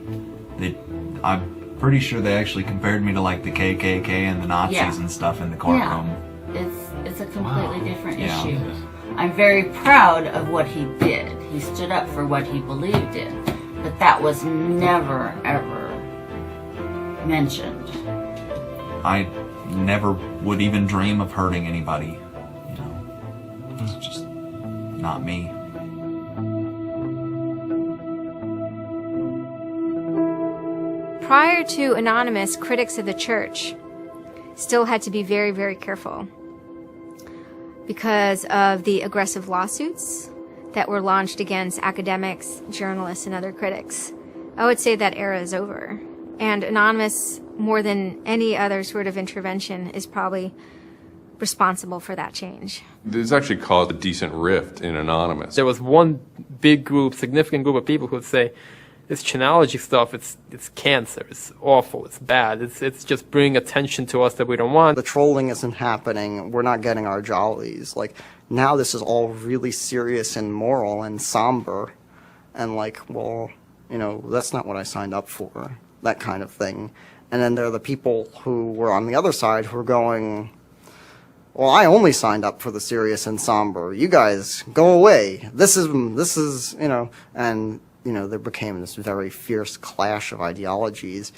I'm pretty sure they actually compared me to like the KKK and the Nazis and stuff in the courtroom. Yeah. It's a completely different issue. I'm very proud of what he did. He stood up for what he believed in, but that was never, ever mentioned. I never would even dream of hurting anybody. You know, it's just not me. Prior to Anonymous, critics of the church still had to be very, very careful because of the aggressive lawsuits that were launched against academics, journalists, and other critics. I would say that era is over. And Anonymous, more than any other sort of intervention, is probably responsible for that change. This actually caused a decent rift in Anonymous. There was one big group, significant group of people who would say, this Chinology stuff, it's cancer, it's awful, it's bad, it's just bringing attention to us that we don't want. The trolling isn't happening, we're not getting our jollies. Like, now this is all really serious and moral and somber, and like, well, you know, that's not what I signed up for, that kind of thing. And then there are the people who were on the other side who are going, well, I only signed up for the serious and somber, you guys, go away, this is, you know, and you know, there became this very fierce clash of ideologies,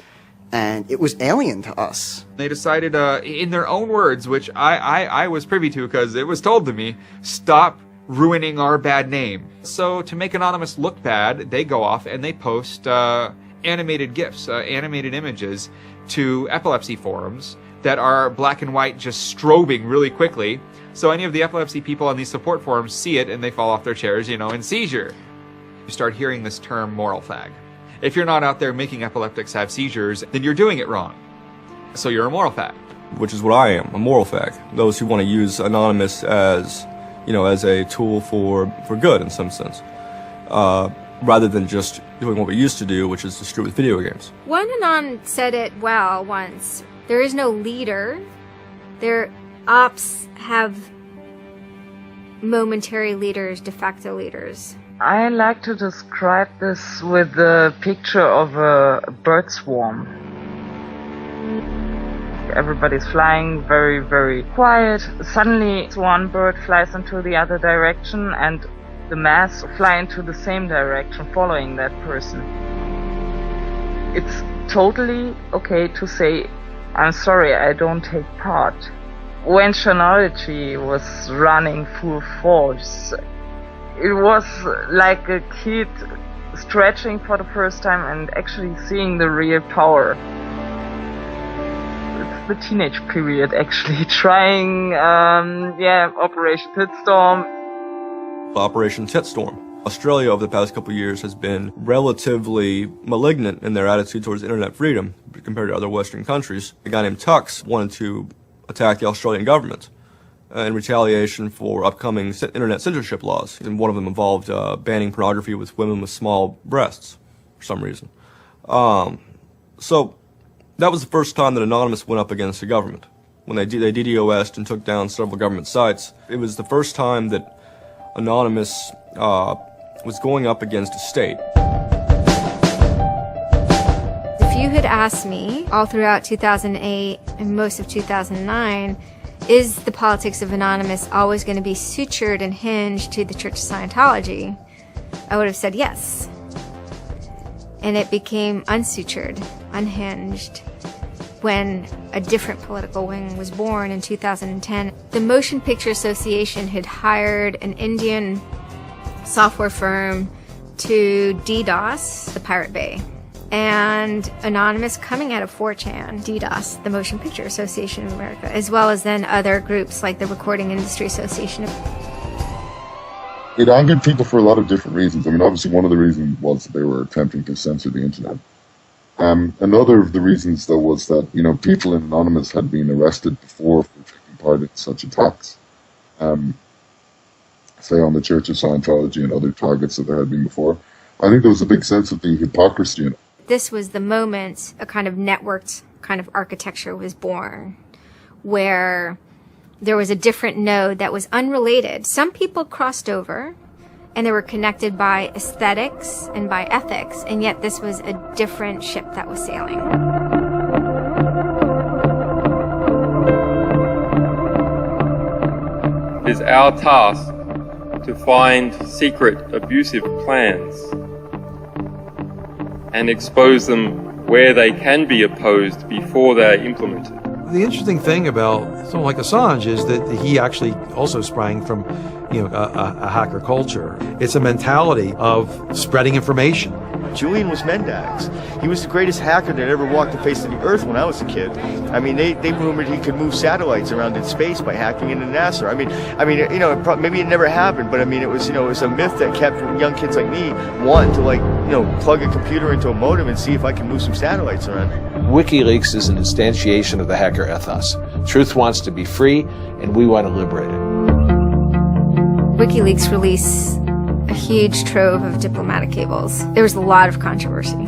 and it was alien to us. They decided, in their own words, which I was privy to because it was told to me, stop ruining our bad name. So to make Anonymous look bad, they go off and they post animated GIFs, animated images to epilepsy forums that are black and white just strobing really quickly. So any of the epilepsy people on these support forums see it and they fall off their chairs, you know, in seizure. You start hearing this term moral fag. If you're not out there making epileptics have seizures, then you're doing it wrong. So you're a moral fag. Which is what I am, a moral fag. Those who want to use Anonymous as, you know, as a tool for good in some sense. Rather than just doing what we used to do, which is distribute video games. One Anon said it well once. There is no leader. Their ops have momentary leaders, de facto leaders. I like to describe this with the picture of a bird swarm. Everybody's flying very, very quiet. Suddenly one bird flies into the other direction and the mass fly into the same direction following that person. It's totally okay to say, I'm sorry, I don't take part. When Chinology was running full force, it was like a kid stretching for the first time and actually seeing the real power. It's the teenage period, actually, trying, Operation Hitstorm. Operation Hitstorm. Australia over the past couple of years has been relatively malignant in their attitude towards internet freedom compared to other Western countries. A guy named Tux wanted to attack the Australian government. in retaliation for upcoming internet censorship laws. And one of them involved banning pornography with women with small breasts for some reason. So that was the first time that Anonymous went up against the government. When they DDoS'd and took down several government sites, it was the first time that Anonymous was going up against a state. If you had asked me all throughout 2008 and most of 2009, is the politics of Anonymous always going to be sutured and hinged to the Church of Scientology? I would have said yes. And it became unsutured, unhinged, when a different political wing was born in 2010. The Motion Picture Association had hired an Indian software firm to DDoS the Pirate Bay. And Anonymous, coming out of 4chan, DDoS, the Motion Picture Association of America, as well as then other groups like the Recording Industry Association. It angered people for a lot of different reasons. I mean, obviously one of the reasons was that they were attempting to censor the internet. Another of the reasons, though, was that, you know, people in Anonymous had been arrested before for taking part in such attacks. Say on the Church of Scientology and other targets that there had been before. I think there was a big sense of the hypocrisy in it. This was the moment a kind of networked kind of architecture was born, where there was a different node that was unrelated. Some people crossed over, and they were connected by aesthetics and by ethics, and yet this was a different ship that was sailing. It is our task to find secret abusive plans and expose them where they can be opposed before they are implemented. The interesting thing about someone like Assange is that he actually also sprang from, a hacker culture. It's a mentality of spreading information. Julian was Mendax. He was the greatest hacker that ever walked the face of the earth when I was a kid. I mean, they rumored he could move satellites around in space by hacking into NASA. Maybe it never happened, but I mean, it was a myth that kept young kids like me wanting to plug a computer into a modem and see if I can move some satellites around. WikiLeaks is an instantiation of the hacker ethos. Truth wants to be free, and we want to liberate it. WikiLeaks released a huge trove of diplomatic cables. There was a lot of controversy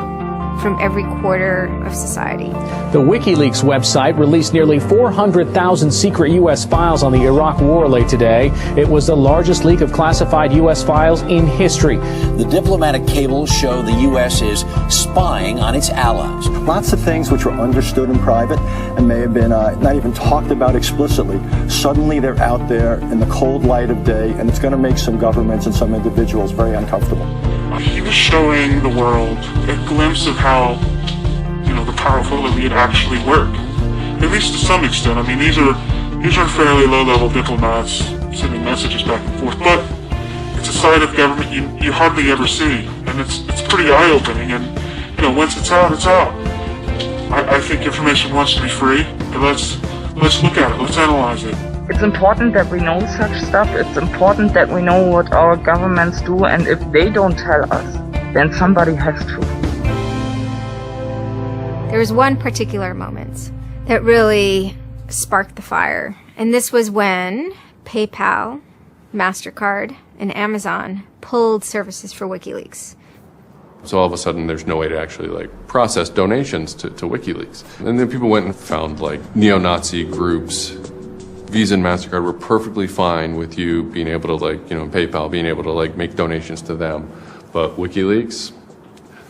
from every quarter of society. The WikiLeaks website released nearly 400,000 secret U.S. files on the Iraq war late today. It was the largest leak of classified U.S. files in history. The diplomatic cables show the U.S. is spying on its allies. Lots of things which were understood in private and may have been not even talked about explicitly. Suddenly they're out there in the cold light of day, and it's going to make some governments and some individuals very uncomfortable. He was showing the world a glimpse of how, the powerful elite actually work. At least to some extent. I mean, these are fairly low-level diplomats sending messages back and forth, but it's a side of government you hardly ever see, and it's pretty eye-opening. And once it's out, it's out. I think information wants to be free. And let's look at it. Let's analyze it. It's important that we know such stuff. It's important that we know what our governments do, and if they don't tell us, then somebody has to. There was one particular moment that really sparked the fire, and this was when PayPal, MasterCard, and Amazon pulled services for WikiLeaks. So all of a sudden there's no way to actually process donations to WikiLeaks. And then people went and found neo-Nazi groups. Visa and MasterCard were perfectly fine with you being able to PayPal being able to make donations to them. But WikiLeaks?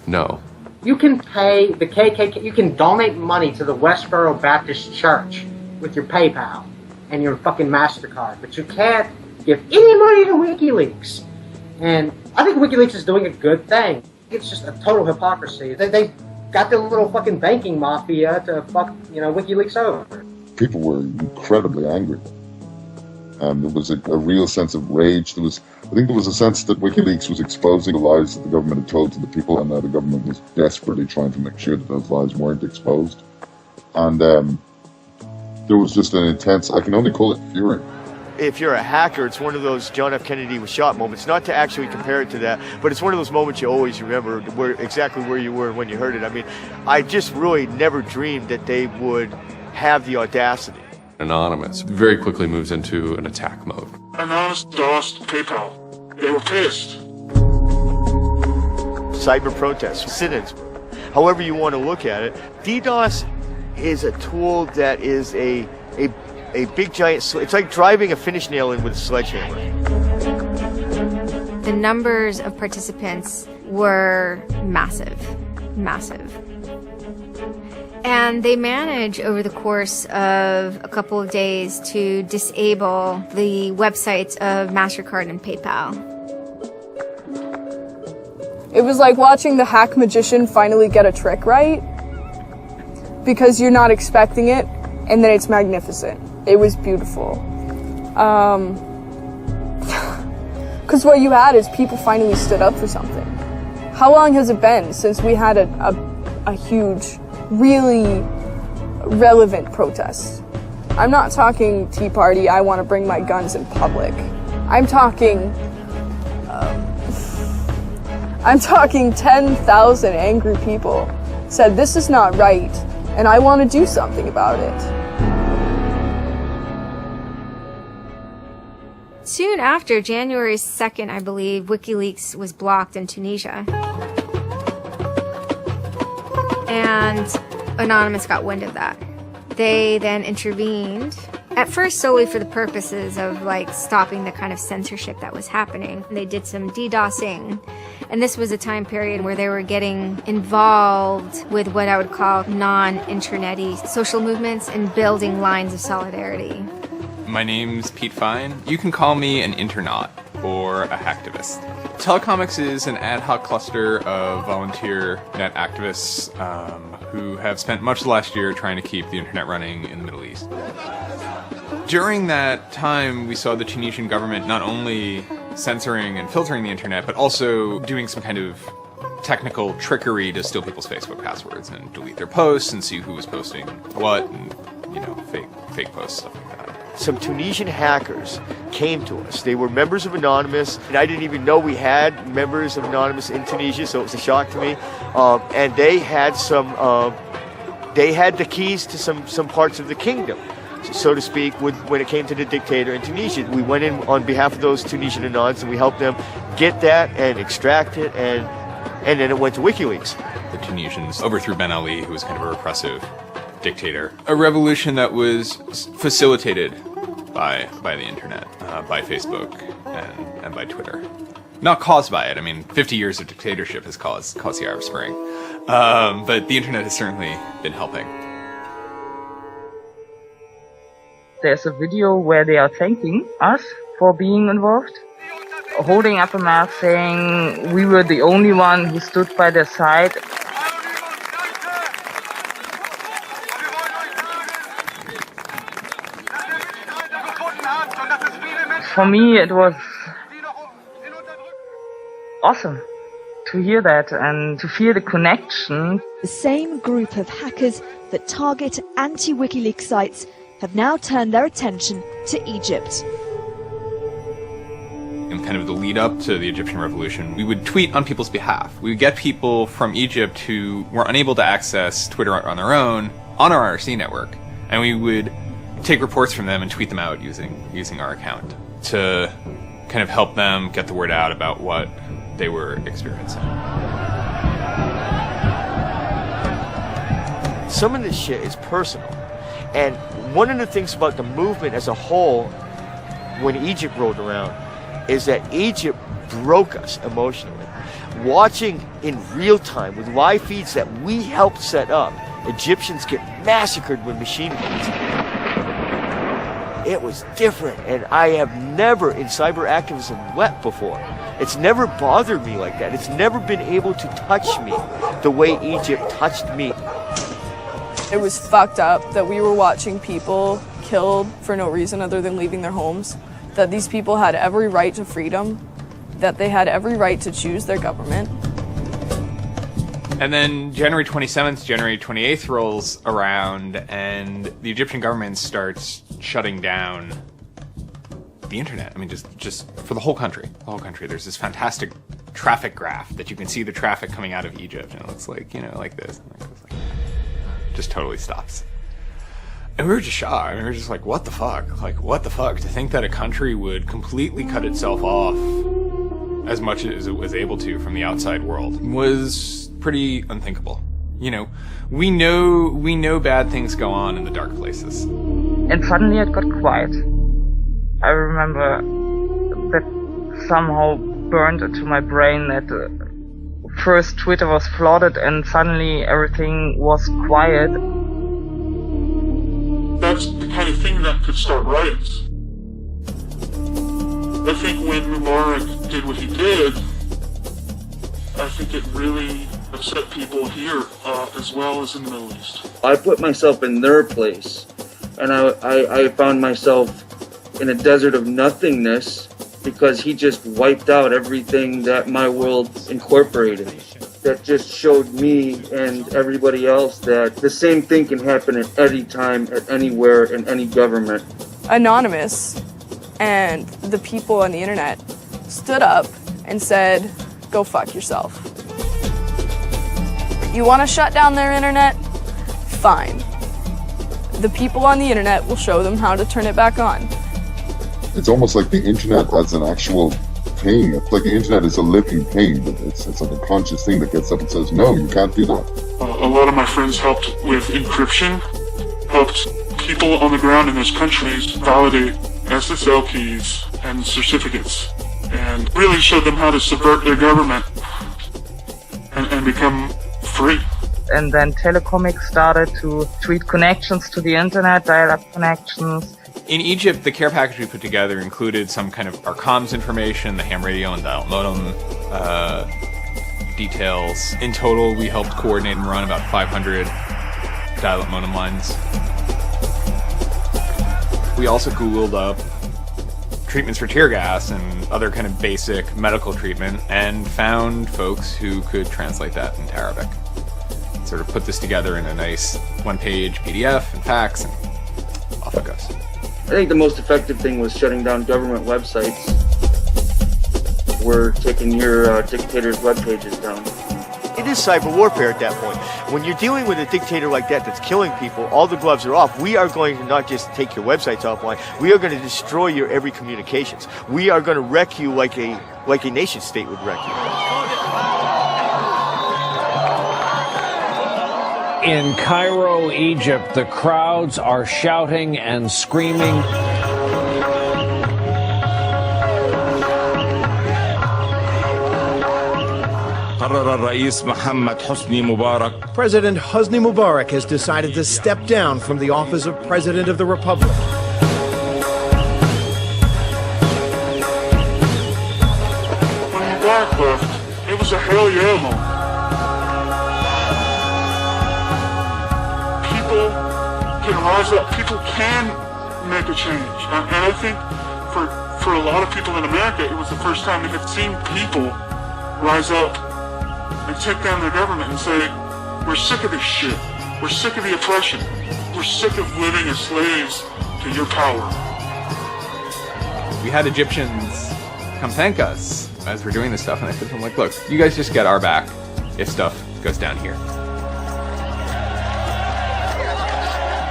No. You can pay the KKK, you can donate money to the Westboro Baptist Church with your PayPal and your fucking MasterCard, but you can't give any money to WikiLeaks. And I think WikiLeaks is doing a good thing. It's just a total hypocrisy. They got their little fucking banking mafia to fuck, WikiLeaks over. People were incredibly angry. There was a real sense of rage. I think there was a sense that WikiLeaks was exposing the lies that the government had told to the people, and that the government was desperately trying to make sure that those lies weren't exposed. And there was just an intense, I can only call it fury. If you're a hacker, it's one of those John F. Kennedy was shot moments. Not to actually compare it to that, but it's one of those moments you always remember exactly where you were when you heard it. I mean, I just really never dreamed that they would have the audacity Anonymous very quickly moves into an attack mode. Anonymous DOSed PayPal. They were pissed. Cyber protests, sit-ins, however you want to look at it. DDoS is a tool that is a big giant, it's like driving a finish nail in with a sledgehammer. The numbers of participants were massive. And they managed over the course of a couple of days to disable the websites of MasterCard and PayPal. It was like watching the hack magician finally get a trick right, because you're not expecting it, and then it's magnificent. It was beautiful. Because what you had is people finally stood up for something. How long has it been since we had a huge, really relevant protest? I'm not talking Tea Party, I want to bring my guns in public. I'm talking 10,000 angry people said this is not right and I want to do something about it. Soon after, January 2nd, I believe, WikiLeaks was blocked in Tunisia. And Anonymous got wind of that. They then intervened, at first solely for the purposes of stopping the kind of censorship that was happening. They did some DDoSing, and this was a time period where they were getting involved with what I would call non-internet-y social movements and building lines of solidarity. My name's Pete Fine. You can call me an internaut or a hacktivist. Telecomics is an ad hoc cluster of volunteer net activists who have spent much of the last year trying to keep the internet running in the Middle East. During that time, we saw the Tunisian government not only censoring and filtering the internet, but also doing some kind of technical trickery to steal people's Facebook passwords and delete their posts and see who was posting what and, fake posts, stuff like that. Some Tunisian hackers came to us. They were members of Anonymous, and I didn't even know we had members of Anonymous in Tunisia, so it was a shock to me. And they had they had the keys to some parts of the kingdom, so to speak, when it came to the dictator in Tunisia. We went in on behalf of those Tunisian Anons, and we helped them get that and extract it, and then it went to WikiLeaks. The Tunisians overthrew Ben Ali, who was kind of a repressive dictator. A revolution that was facilitated by the internet, by Facebook and by Twitter. Not caused by it. I mean, 50 years of dictatorship has caused the Arab Spring. But the internet has certainly been helping. There's a video where they are thanking us for being involved, holding up a map saying we were the only one who stood by their side. For me, it was awesome to hear that and to feel the connection. The same group of hackers that target anti-WikiLeaks sites have now turned their attention to Egypt. In kind of the lead up to the Egyptian revolution, we would tweet on people's behalf. We would get people from Egypt who were unable to access Twitter on their own on our IRC network, and we would take reports from them and tweet them out using our account to kind of help them get the word out about what they were experiencing. Some of this shit is personal. And one of the things about the movement as a whole, when Egypt rolled around, is that Egypt broke us emotionally. Watching in real time with live feeds that we helped set up, Egyptians get massacred with machine guns. It was different, and I have never in cyber activism wept before. It's never bothered me like that. It's never been able to touch me the way Egypt touched me. It was fucked up that we were watching people killed for no reason other than leaving their homes, that these people had every right to freedom, that they had every right to choose their government. And then January 27th, January 28th rolls around, and the Egyptian government starts shutting down the internet. I mean, just for the whole country. The whole country. There's this fantastic traffic graph that you can see the traffic coming out of Egypt, and it looks like, like this. Just totally stops. And we were just shocked. I mean, we were just like, what the fuck? Like, what the fuck? To think that a country would completely cut itself off as much as it was able to from the outside world was pretty unthinkable. You know, we know bad things go on in the dark places. And suddenly it got quiet. I remember that somehow burned into my brain that first Twitter was flooded and suddenly everything was quiet. That's the kind of thing that could start riots. I think when Mubarak did what he did, I think it really upset people here as well as in the Middle East. I put myself in their place, and I found myself in a desert of nothingness because he just wiped out everything that my world incorporated. That just showed me and everybody else that the same thing can happen at any time, at anywhere, in any government. Anonymous and the people on the internet stood up and said, go fuck yourself. You want to shut down their internet? Fine. The people on the internet will show them how to turn it back on. It's almost like the internet as an actual thing. It's like the internet is a living thing. It's like a conscious thing that gets up and says, no, you can't do that. A lot of my friends helped with encryption, helped people on the ground in those countries validate SSL keys and certificates, and really showed them how to subvert their government and become free. And then Telecomics started to tweet connections to the internet, dial-up connections. In Egypt, the care package we put together included some kind of our comms information, the ham radio and dial modem details. In total, we helped coordinate and run about 500 dial-up modem lines. We also Googled up treatments for tear gas and other kind of basic medical treatment and found folks who could translate that into Arabic. Sort of put this together in a nice one-page PDF and fax, and off it goes. I think the most effective thing was shutting down government websites. We're taking your dictator's web pages down. It is cyber warfare at that point. When you're dealing with a dictator like that that's killing people, all the gloves are off. We are going to not just take your websites offline, we are going to destroy your every communications. We are going to wreck you like a nation state would wreck you. In Cairo, Egypt, the crowds are shouting and screaming. President Hosni Mubarak has decided to step down from the office of President of the Republic. When Mubarak left, it was a hell yeah moment. People can rise up. People can make a change. And I think for a lot of people in America, it was the first time they had seen people rise up and take down their government and say, we're sick of this shit. We're sick of the oppression. We're sick of living as slaves to your power. We had Egyptians come thank us as we're doing this stuff, and I said to them, like, look, you guys just get our back if stuff goes down here.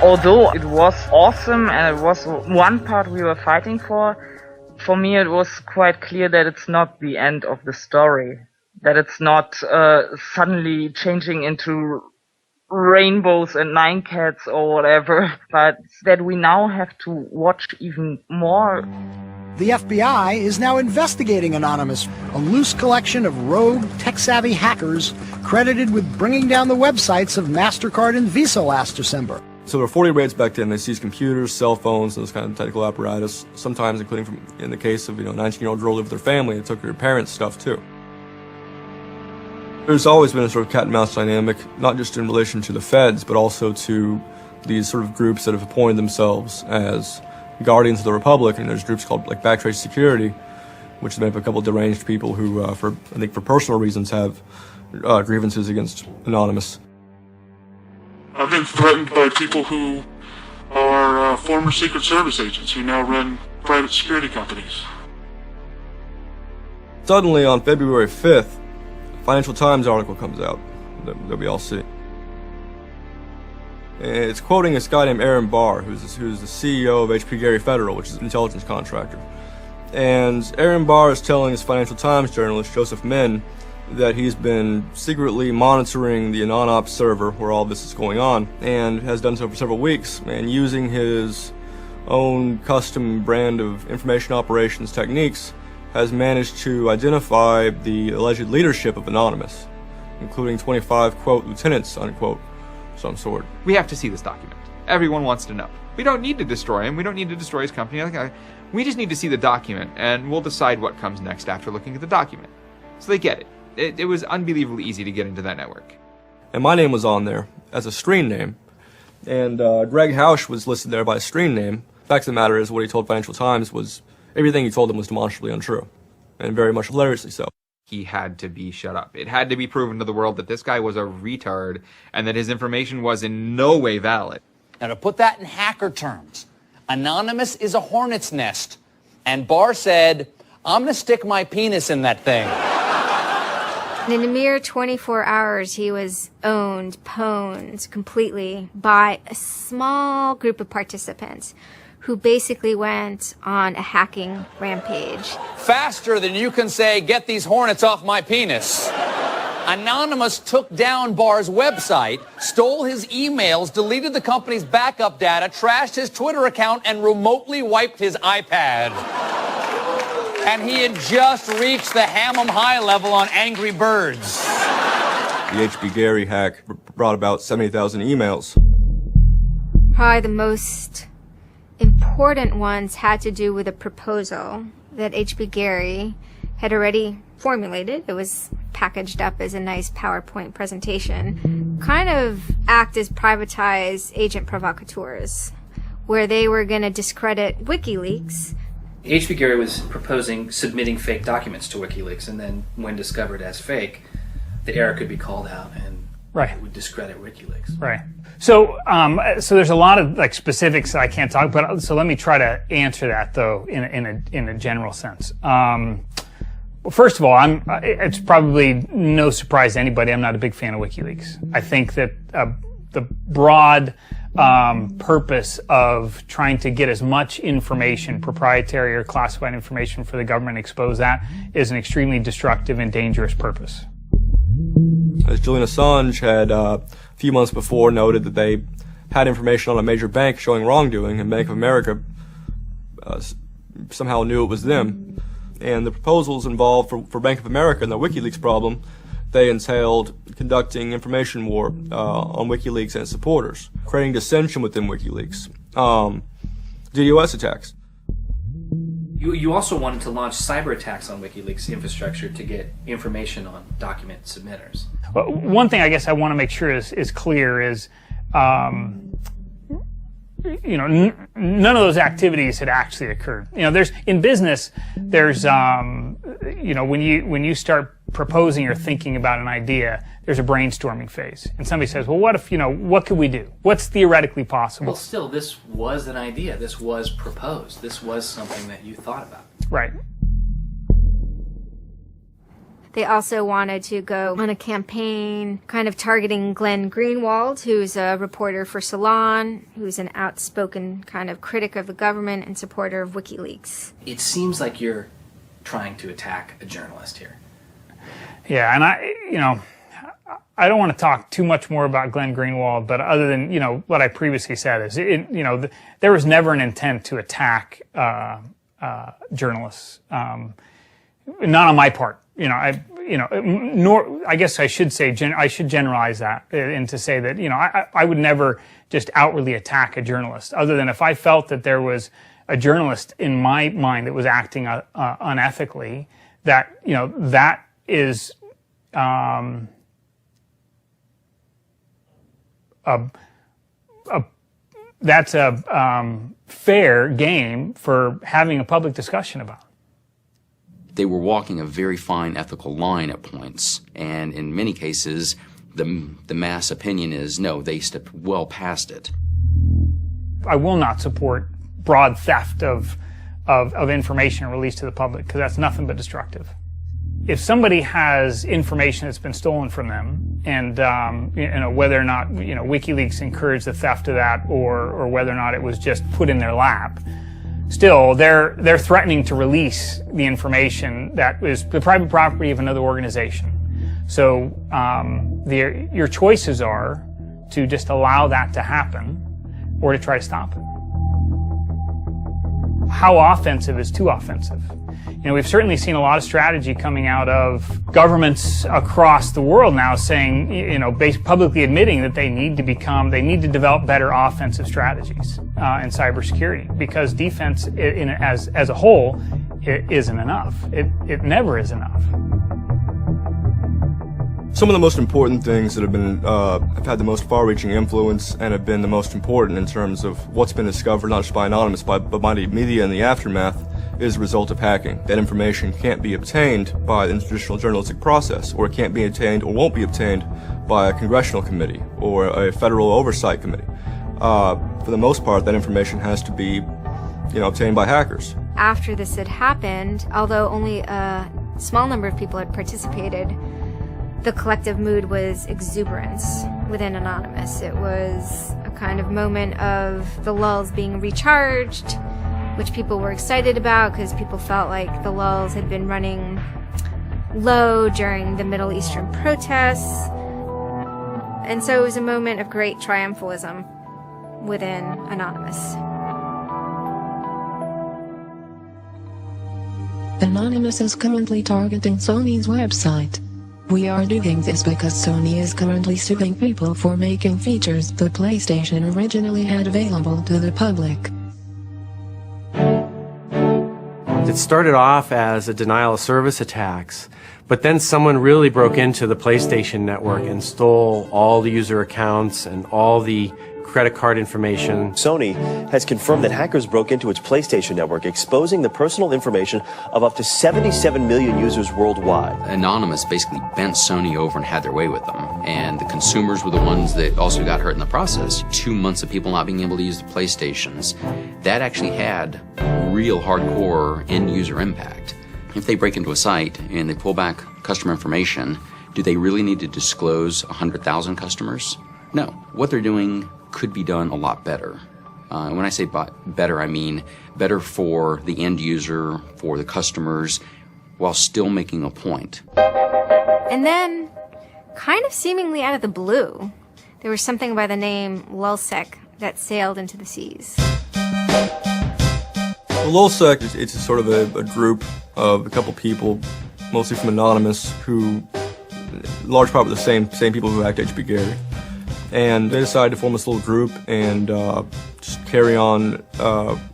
Although it was awesome and it was one part we were fighting for me it was quite clear that it's not the end of the story. That it's not suddenly changing into rainbows and nine cats or whatever, but that we now have to watch even more. The FBI is now investigating Anonymous, a loose collection of rogue, tech-savvy hackers credited with bringing down the websites of MasterCard and Visa last December. So there were 40 raids back then. They seized computers, cell phones, and this kind of technical apparatus, sometimes including in the case of, a 19-year-old girl lived with her family, they took her parents' stuff too. There's always been a sort of cat and mouse dynamic, not just in relation to the feds, but also to these sort of groups that have appointed themselves as guardians of the Republic. And there's groups called like Backtrace Security, which is made up of a couple of deranged people who, I think for personal reasons, have grievances against Anonymous. I've been threatened by people who are former Secret Service agents who now run private security companies. Suddenly, on February 5th, a Financial Times article comes out that we all see. It's quoting this guy named Aaron Barr, who's the CEO of HP Gary Federal, which is an intelligence contractor. And Aaron Barr is telling his Financial Times journalist, Joseph Min, that he's been secretly monitoring the AnonOps server where all this is going on, and has done so for several weeks, and using his own custom brand of information operations techniques, has managed to identify the alleged leadership of Anonymous, including 25, quote, lieutenants, unquote, of some sort. We have to see this document. Everyone wants to know. We don't need to destroy him. We don't need to destroy his company. We just need to see the document, and we'll decide what comes next after looking at the document. So they get it. It was unbelievably easy to get into that network. And my name was on there as a screen name, and Greg Hausch was listed there by a screen name. The fact of the matter is, what he told Financial Times was everything he told them was demonstrably untrue, and very much hilariously so. He had to be shut up. It had to be proven to the world that this guy was a retard and that his information was in no way valid. Now, to put that in hacker terms, Anonymous is a hornet's nest. And Barr said, I'm going to stick my penis in that thing. In a mere 24 hours, he was pwned completely by a small group of participants who basically went on a hacking rampage. Faster than you can say, get these hornets off my penis. Anonymous took down Barr's website, stole his emails, deleted the company's backup data, trashed his Twitter account, and remotely wiped his iPad. And he had just reached the Hammam high level on Angry Birds. The HB Gary hack brought about 70,000 emails. Probably the most important ones had to do with a proposal that HB Gary had already formulated. It was packaged up as a nice PowerPoint presentation. Kind of act as privatized agent provocateurs, where they were going to discredit WikiLeaks. HB Gary was proposing submitting fake documents to WikiLeaks, and then when discovered as fake, the error could be called out and it would discredit WikiLeaks. Right. So, so there's a lot of specifics that I can't talk about. So let me try to answer that though in a general sense. Well, first of all, it's probably no surprise to anybody. I'm not a big fan of WikiLeaks. I think that the broad purpose of trying to get as much information, proprietary or classified information for the government, expose that, is an extremely destructive and dangerous purpose. As Julian Assange had a few months before noted that they had information on a major bank showing wrongdoing, and Bank of America somehow knew it was them. And the proposals involved for Bank of America and the WikiLeaks problem, they entailed conducting information war on WikiLeaks and its supporters, creating dissension within WikiLeaks, DDoS attacks. You also wanted to launch cyber attacks on WikiLeaks infrastructure to get information on document submitters. Well, one thing I guess I want to make sure is clear is, none of those activities had actually occurred. In business, there's, when you start proposing or thinking about an idea, there's a brainstorming phase. And somebody says, well, what if, what could we do? What's theoretically possible? Well, still, this was an idea. This was proposed. This was something that you thought about. Right. They also wanted to go on a campaign kind of targeting Glenn Greenwald, who's a reporter for Salon, who's an outspoken kind of critic of the government and supporter of WikiLeaks. It seems like you're trying to attack a journalist here. Yeah, and I don't want to talk too much more about Glenn Greenwald, but other than, what I previously said is, there was never an intent to attack journalists, not on my part. I guess I should say, I should generalize that and to say that, I would never just outwardly attack a journalist, other than if I felt that there was a journalist in my mind that was acting unethically, that, that is, that's a fair game for having a public discussion about. They were walking a very fine ethical line at points, and in many cases, the mass opinion is, no, they stepped well past it. I will not support broad theft of information released to the public, because that's nothing but destructive. if somebody has information that's been stolen from them, and whether or not WikiLeaks encouraged the theft of that, or whether or not it was just put in their lap, still they're threatening to release the information that is the private property of another organization. So your choices are to just allow that to happen, or to try to stop it. How offensive is too offensive? We've certainly seen a lot of strategy coming out of governments across the world now saying, publicly admitting that they need to develop better offensive strategies in cybersecurity, because defense as a whole, it isn't enough. It never is enough. Some of the most important things that have had the most far-reaching influence and have been the most important in terms of what's been discovered, not just by Anonymous, but by the media in the aftermath, is the result of hacking. That information can't be obtained by the traditional journalistic process, or it can't be obtained or won't be obtained by a congressional committee or a federal oversight committee. For the most part, that information has to be, obtained by hackers. After this had happened, although only a small number of people had participated, the collective mood was exuberance within Anonymous. It was a kind of moment of the lulls being recharged, which people were excited about because people felt like the lulls had been running low during the Middle Eastern protests. And so it was a moment of great triumphalism within Anonymous. Anonymous is currently targeting Sony's website. We are doing this because Sony is currently suing people for making features the PlayStation originally had available to the public. It started off as a denial of service attacks, but then someone really broke into the PlayStation network and stole all the user accounts and all the credit card information. Sony has confirmed that hackers broke into its PlayStation network, exposing the personal information of up to 77 million users worldwide. Anonymous basically bent Sony over and had their way with them, and the consumers were the ones that also got hurt in the process. 2 months of people not being able to use the PlayStations, that actually had real hardcore end-user impact. If they break into a site and they pull back customer information, do they really need to disclose 100,000 customers? No. What they're doing could be done a lot better. When I say better, I mean better for the end user, for the customers, while still making a point. And then, kind of seemingly out of the blue, there was something by the name LulzSec that sailed into the seas. Well, LulzSec, it's sort of a group of a couple people, mostly from Anonymous, who, large part of the same people who hacked HB Gary. And they decided to form this little group and just carry on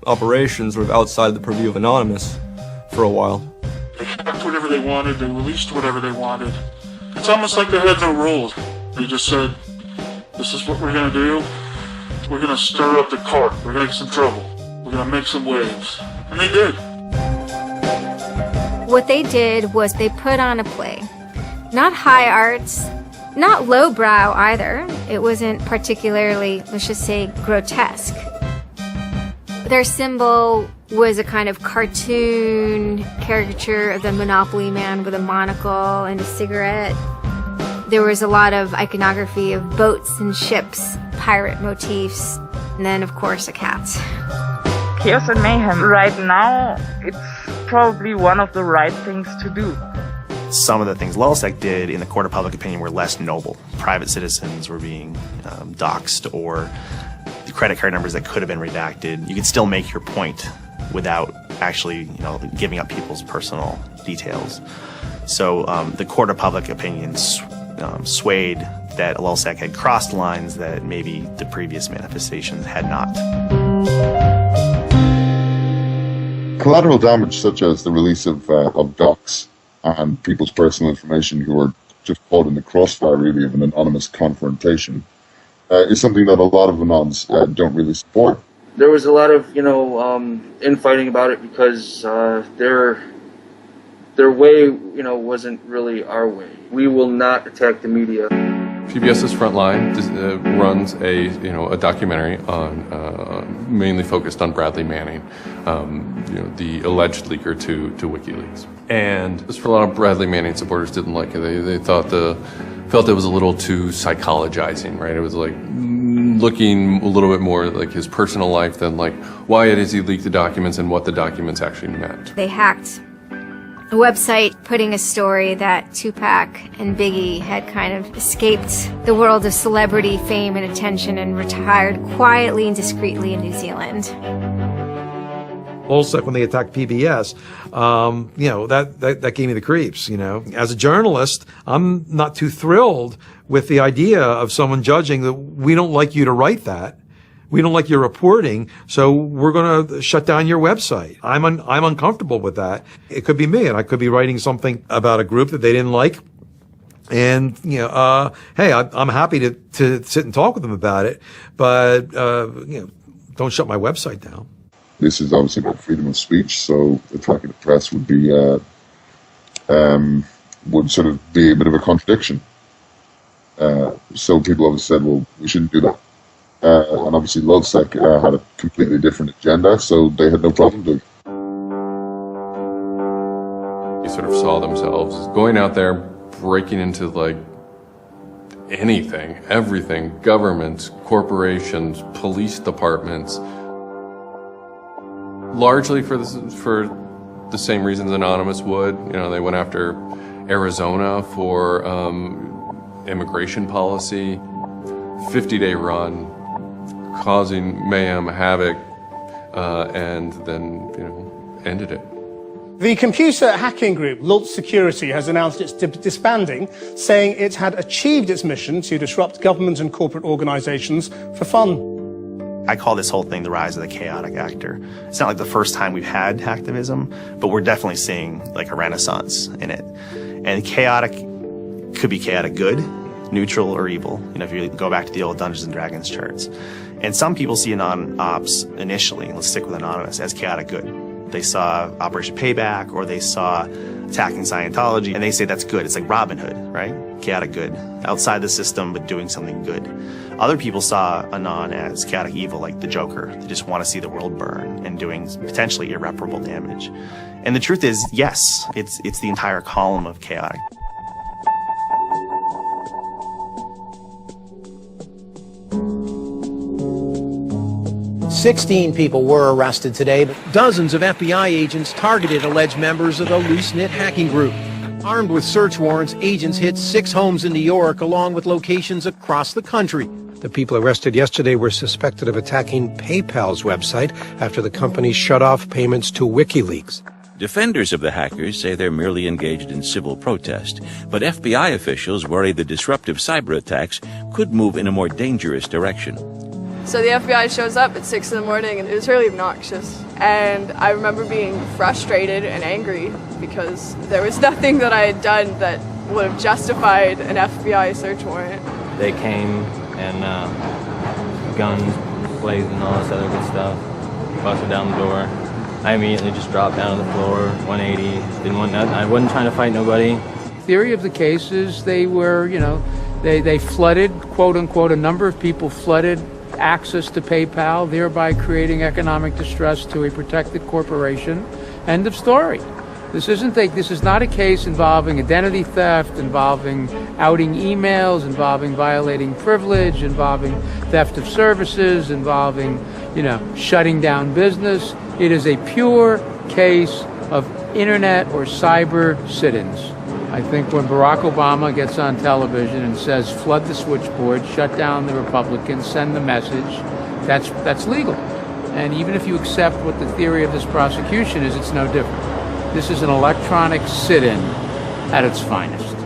operations sort of outside the purview of Anonymous for a while. They hacked whatever they wanted, they released whatever they wanted. It's almost like they had no rules. They just said, this is what we're going to do. We're going to stir up the cart. We're going to get some trouble. We're going to make some waves. And they did. What they did was they put on a play. Not high arts, not lowbrow either. It wasn't particularly, let's just say, grotesque. Their symbol was a kind of cartoon caricature of the Monopoly man with a monocle and a cigarette. There was a lot of iconography of boats and ships, pirate motifs, and then, of course, a cat. Chaos and mayhem. Right now, it's probably one of the right things to do. Some of the things LulzSec did in the court of public opinion were less noble. Private citizens were being doxxed, or the credit card numbers that could have been redacted. You could still make your point without actually, giving up people's personal details. So the court of public opinion swayed that LulzSec had crossed lines that maybe the previous manifestations had not. Collateral damage, such as the release of docs and people's personal information who are just caught in the crossfire, really, of an anonymous confrontation, is something that a lot of anons don't really support. There was a lot of, infighting about it because their way, wasn't really our way. We will not attack the media. PBS's Frontline runs a documentary on mainly focused on Bradley Manning, the alleged leaker to WikiLeaks. And just for a lot of Bradley Manning supporters didn't like it. They felt it was a little too psychologizing, right? It was like looking a little bit more like his personal life than like why it is he leaked the documents and what the documents actually meant. They hacked a website putting a story that Tupac and Biggie had kind of escaped the world of celebrity fame and attention and retired quietly and discreetly in New Zealand. Also, when they attacked PBS, that gave me the creeps, As a journalist, I'm not too thrilled with the idea of someone judging that we don't like you to write that. We don't like your reporting, so we're going to shut down your website. I'm uncomfortable with that. It could be me, and I could be writing something about a group that they didn't like. And, hey, I'm happy to sit and talk with them about it, but, don't shut my website down. This is obviously about freedom of speech, so attacking the press would be, would sort of be a bit of a contradiction. So people always said, well, we shouldn't do that. And obviously LulzSec had a completely different agenda, so they had no problem doing it. They sort of saw themselves going out there, breaking into like anything, everything, governments, corporations, police departments, largely for the same reasons Anonymous would. They went after Arizona for immigration policy, 50-day run, causing mayhem, havoc, and then, ended it. The computer hacking group, Lulz Security, has announced it's disbanding, saying it had achieved its mission to disrupt government and corporate organizations for fun. I call this whole thing the rise of the chaotic actor. It's not like the first time we've had hacktivism, but we're definitely seeing like a renaissance in it. And chaotic could be chaotic good, neutral, or evil. If you go back to the old Dungeons and Dragons charts. And some people see Anon-Ops initially, let's stick with Anonymous, as chaotic good. They saw Operation Payback, or they saw attacking Scientology, and they say that's good. It's like Robin Hood, right? Chaotic good. Outside the system, but doing something good. Other people saw Anon as chaotic evil, like the Joker. They just want to see the world burn and doing potentially irreparable damage. And the truth is, yes, it's the entire column of chaotic. "16 people were arrested today, but dozens of FBI agents targeted alleged members of the loose-knit hacking group. Armed with search warrants, agents hit 6 homes in New York, along with locations across the country. The people arrested yesterday were suspected of attacking PayPal's website after the company shut off payments to WikiLeaks. Defenders of the hackers say they're merely engaged in civil protest, but FBI officials worry the disruptive cyber attacks could move in a more dangerous direction. So the FBI shows up at 6 in the morning, and it was really obnoxious. And I remember being frustrated and angry because there was nothing that I had done that would have justified an FBI search warrant. They came and guns blazing, all this other good stuff, busted down the door. I immediately just dropped down to the floor, 180, didn't want nothing. I wasn't trying to fight nobody. Theory of the case is they were, they flooded, quote unquote, a number of people flooded access to PayPal, thereby creating economic distress to a protected corporation. End of story. This is not a case involving identity theft, involving outing emails, involving violating privilege, involving theft of services, involving, shutting down business. It is a pure case of internet or cyber sit-ins. I think when Barack Obama gets on television and says, flood the switchboard, shut down the Republicans, send the message, that's legal. And even if you accept what the theory of this prosecution is, it's no different. This is an electronic sit-in at its finest.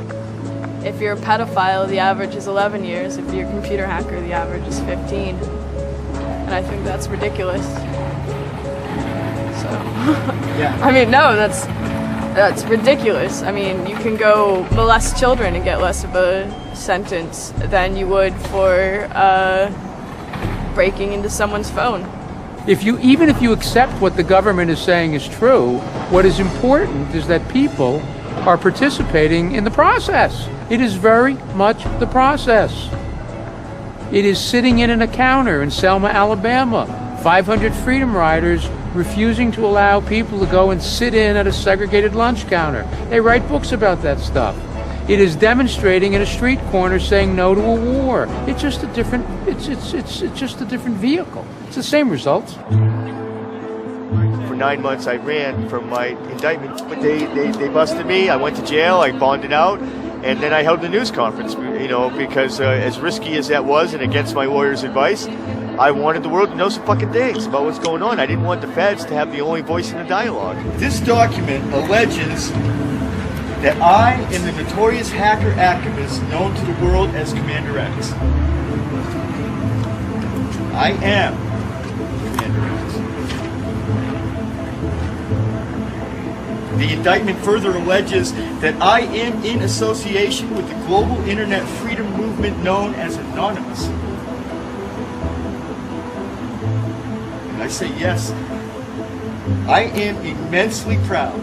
If you're a pedophile, the average is 11 years. If you're a computer hacker, the average is 15. And I think that's ridiculous. So, yeah. I mean, no, that's ridiculous. I mean, you can go molest children and get less of a sentence than you would for breaking into someone's phone. Even if you accept what the government is saying is true, what is important is that people are participating in the process. It is very much the process. It is sitting in a counter in Selma, Alabama. 500 Freedom Riders refusing to allow people to go and sit in at a segregated lunch counter. They write books about that stuff. It is demonstrating in a street corner saying no to a war. It's just a different, it's just a different vehicle. It's the same results. For 9 months I ran from my indictment, but they busted me. I went to jail, I bonded out, and then I held a news conference, because as risky as that was and against my lawyer's advice, I wanted the world to know some fucking things about what's going on. I didn't want the feds to have the only voice in the dialogue. This document alleges that I am the notorious hacker activist known to the world as Commander X. I am Commander X. The indictment further alleges that I am in association with the global internet freedom movement known as Anonymous. And I say yes, I am immensely proud,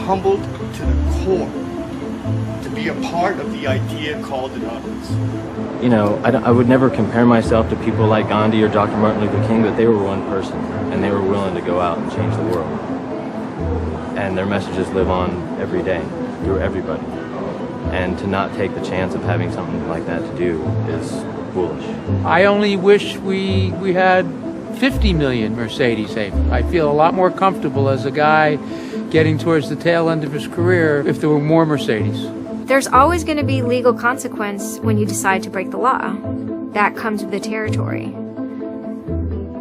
humbled to the core, to be a part of the idea called Anonymous. You know, I would never compare myself to people like Gandhi or Dr. Martin Luther King, but they were one person, and they were willing to go out and change the world. And their messages live on every day, through everybody. And to not take the chance of having something like that to do is foolish. I only wish we had 50 million Mercedes. I feel a lot more comfortable as a guy getting towards the tail end of his career if there were more Mercedes. There's always going to be legal consequence when you decide to break the law. That comes with the territory.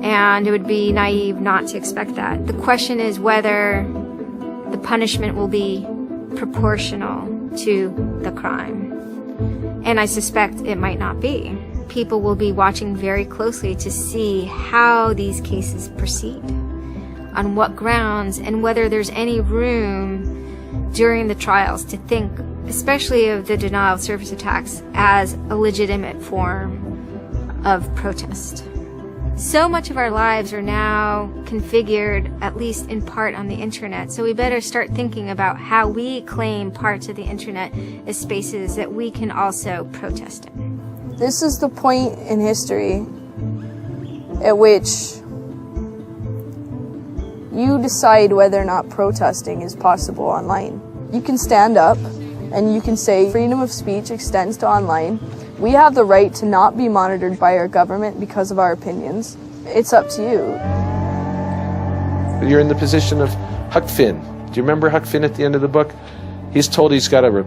And it would be naive not to expect that. The question is whether the punishment will be proportional to the crime. And I suspect it might not be. People will be watching very closely to see how these cases proceed, on what grounds, and whether there's any room during the trials to think, especially of the denial of service attacks, as a legitimate form of protest. So much of our lives are now configured, at least in part, on the internet, so we better start thinking about how we claim parts of the internet as spaces that we can also protest in. This is the point in history at which you decide whether or not protesting is possible online. You can stand up and you can say freedom of speech extends to online. We have the right to not be monitored by our government because of our opinions. It's up to you. You're in the position of Huck Finn. Do you remember Huck Finn at the end of the book? He's told he's got to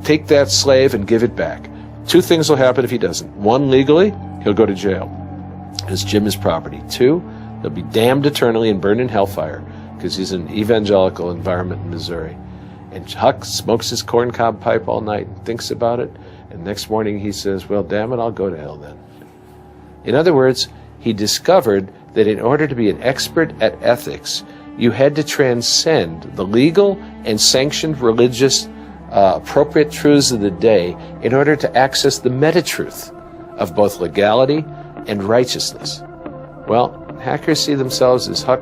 take that slave and give it back. Two things will happen if he doesn't. One, legally, he'll go to jail, because Jim is property. Two, he'll be damned eternally and burned in hellfire, because he's an evangelical environment in Missouri. And Huck smokes his corncob pipe all night and thinks about it, and next morning he says, well, damn it, I'll go to hell then. In other words, he discovered that in order to be an expert at ethics, you had to transcend the legal and sanctioned religious appropriate truths of the day in order to access the meta-truth of both legality and righteousness. Well, hackers see themselves as Huck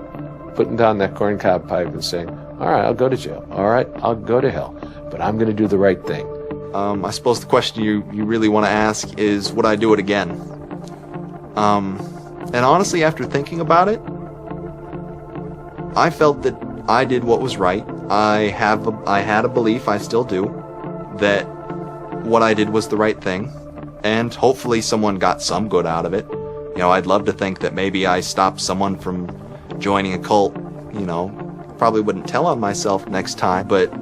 putting down that corncob pipe and saying, all right, I'll go to jail. All right, I'll go to hell. But I'm going to do the right thing. I suppose the question you really want to ask is, would I do it again? And honestly, after thinking about it, I felt that I did what was right. I had a belief, I still do, that what I did was the right thing, and hopefully someone got some good out of it. You know, I'd love to think that maybe I stopped someone from joining a cult. You know, probably wouldn't tell on myself next time, but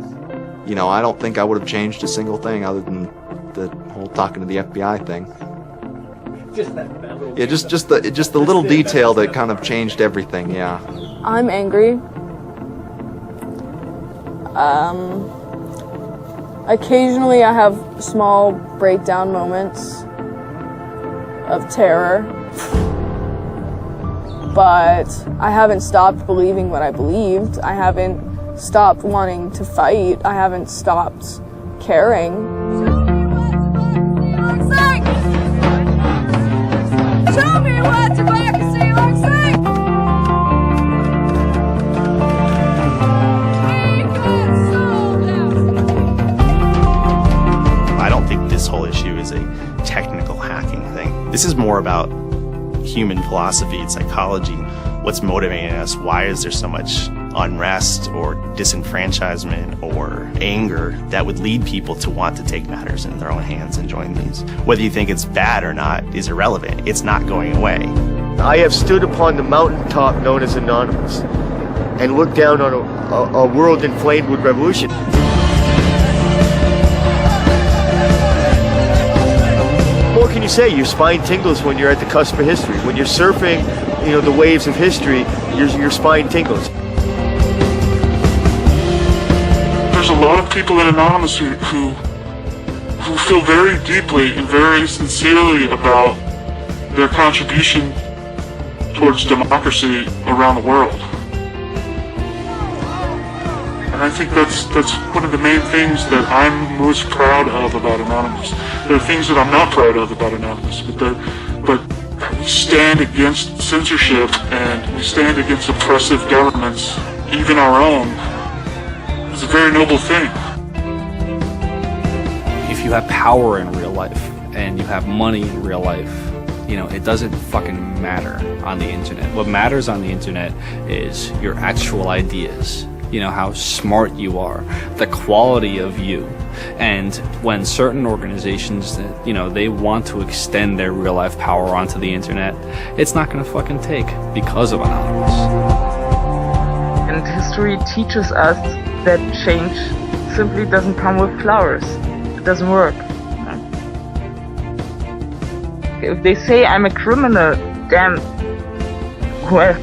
you know, I don't think I would have changed a single thing other than the whole talking to the FBI thing. Just that little just the little detail that kind of changed everything. Yeah. I'm angry. Occasionally I have small breakdown moments of terror, but I haven't stopped believing what I believed. I haven't stopped wanting to fight. I haven't stopped caring. Show me what democracy looks like! We got so about human philosophy and psychology. What's motivating us? Why is there so much unrest or disenfranchisement or anger that would lead people to want to take matters into their own hands and join these? Whether you think it's bad or not is irrelevant. It's not going away. I have stood upon the mountaintop known as Anonymous and looked down on a world inflamed with revolution. What can you say? Your spine tingles when you're at the cusp of history. When you're surfing, the waves of history, your spine tingles. There's a lot of people at Anonymous who feel very deeply and very sincerely about their contribution towards democracy around the world. And I think that's one of the main things that I'm most proud of about Anonymous. There are things that I'm not proud of about Anonymous, but we stand against censorship and we stand against oppressive governments, even our own. It's a very noble thing. If you have power in real life and you have money in real life, it doesn't fucking matter on the internet. What matters on the internet is your actual ideas. How smart you are, the quality of you. And when certain organizations, they want to extend their real life power onto the internet, it's not going to fucking take because of Anonymous. And history teaches us that change simply doesn't come with flowers. It doesn't work. If they say I'm a criminal, damn, well,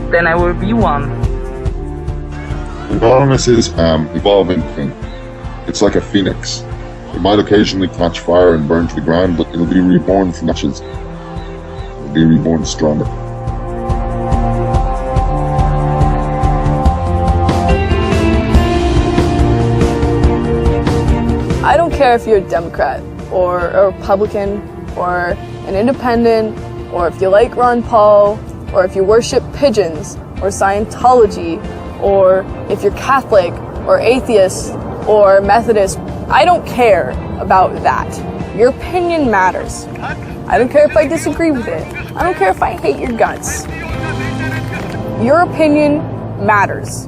then I will be one. Anonymous is an evolving thing. It's like a phoenix. It might occasionally catch fire and burn to the ground, but it'll be reborn from ashes. It'll be reborn stronger. I don't care if you're a Democrat or a Republican or an independent, or if you like Ron Paul, or if you worship pigeons or Scientology, or if you're Catholic or atheist or Methodist. I don't care about that. Your opinion matters. I don't care if I disagree with it. I don't care if I hate your guts. Your opinion matters.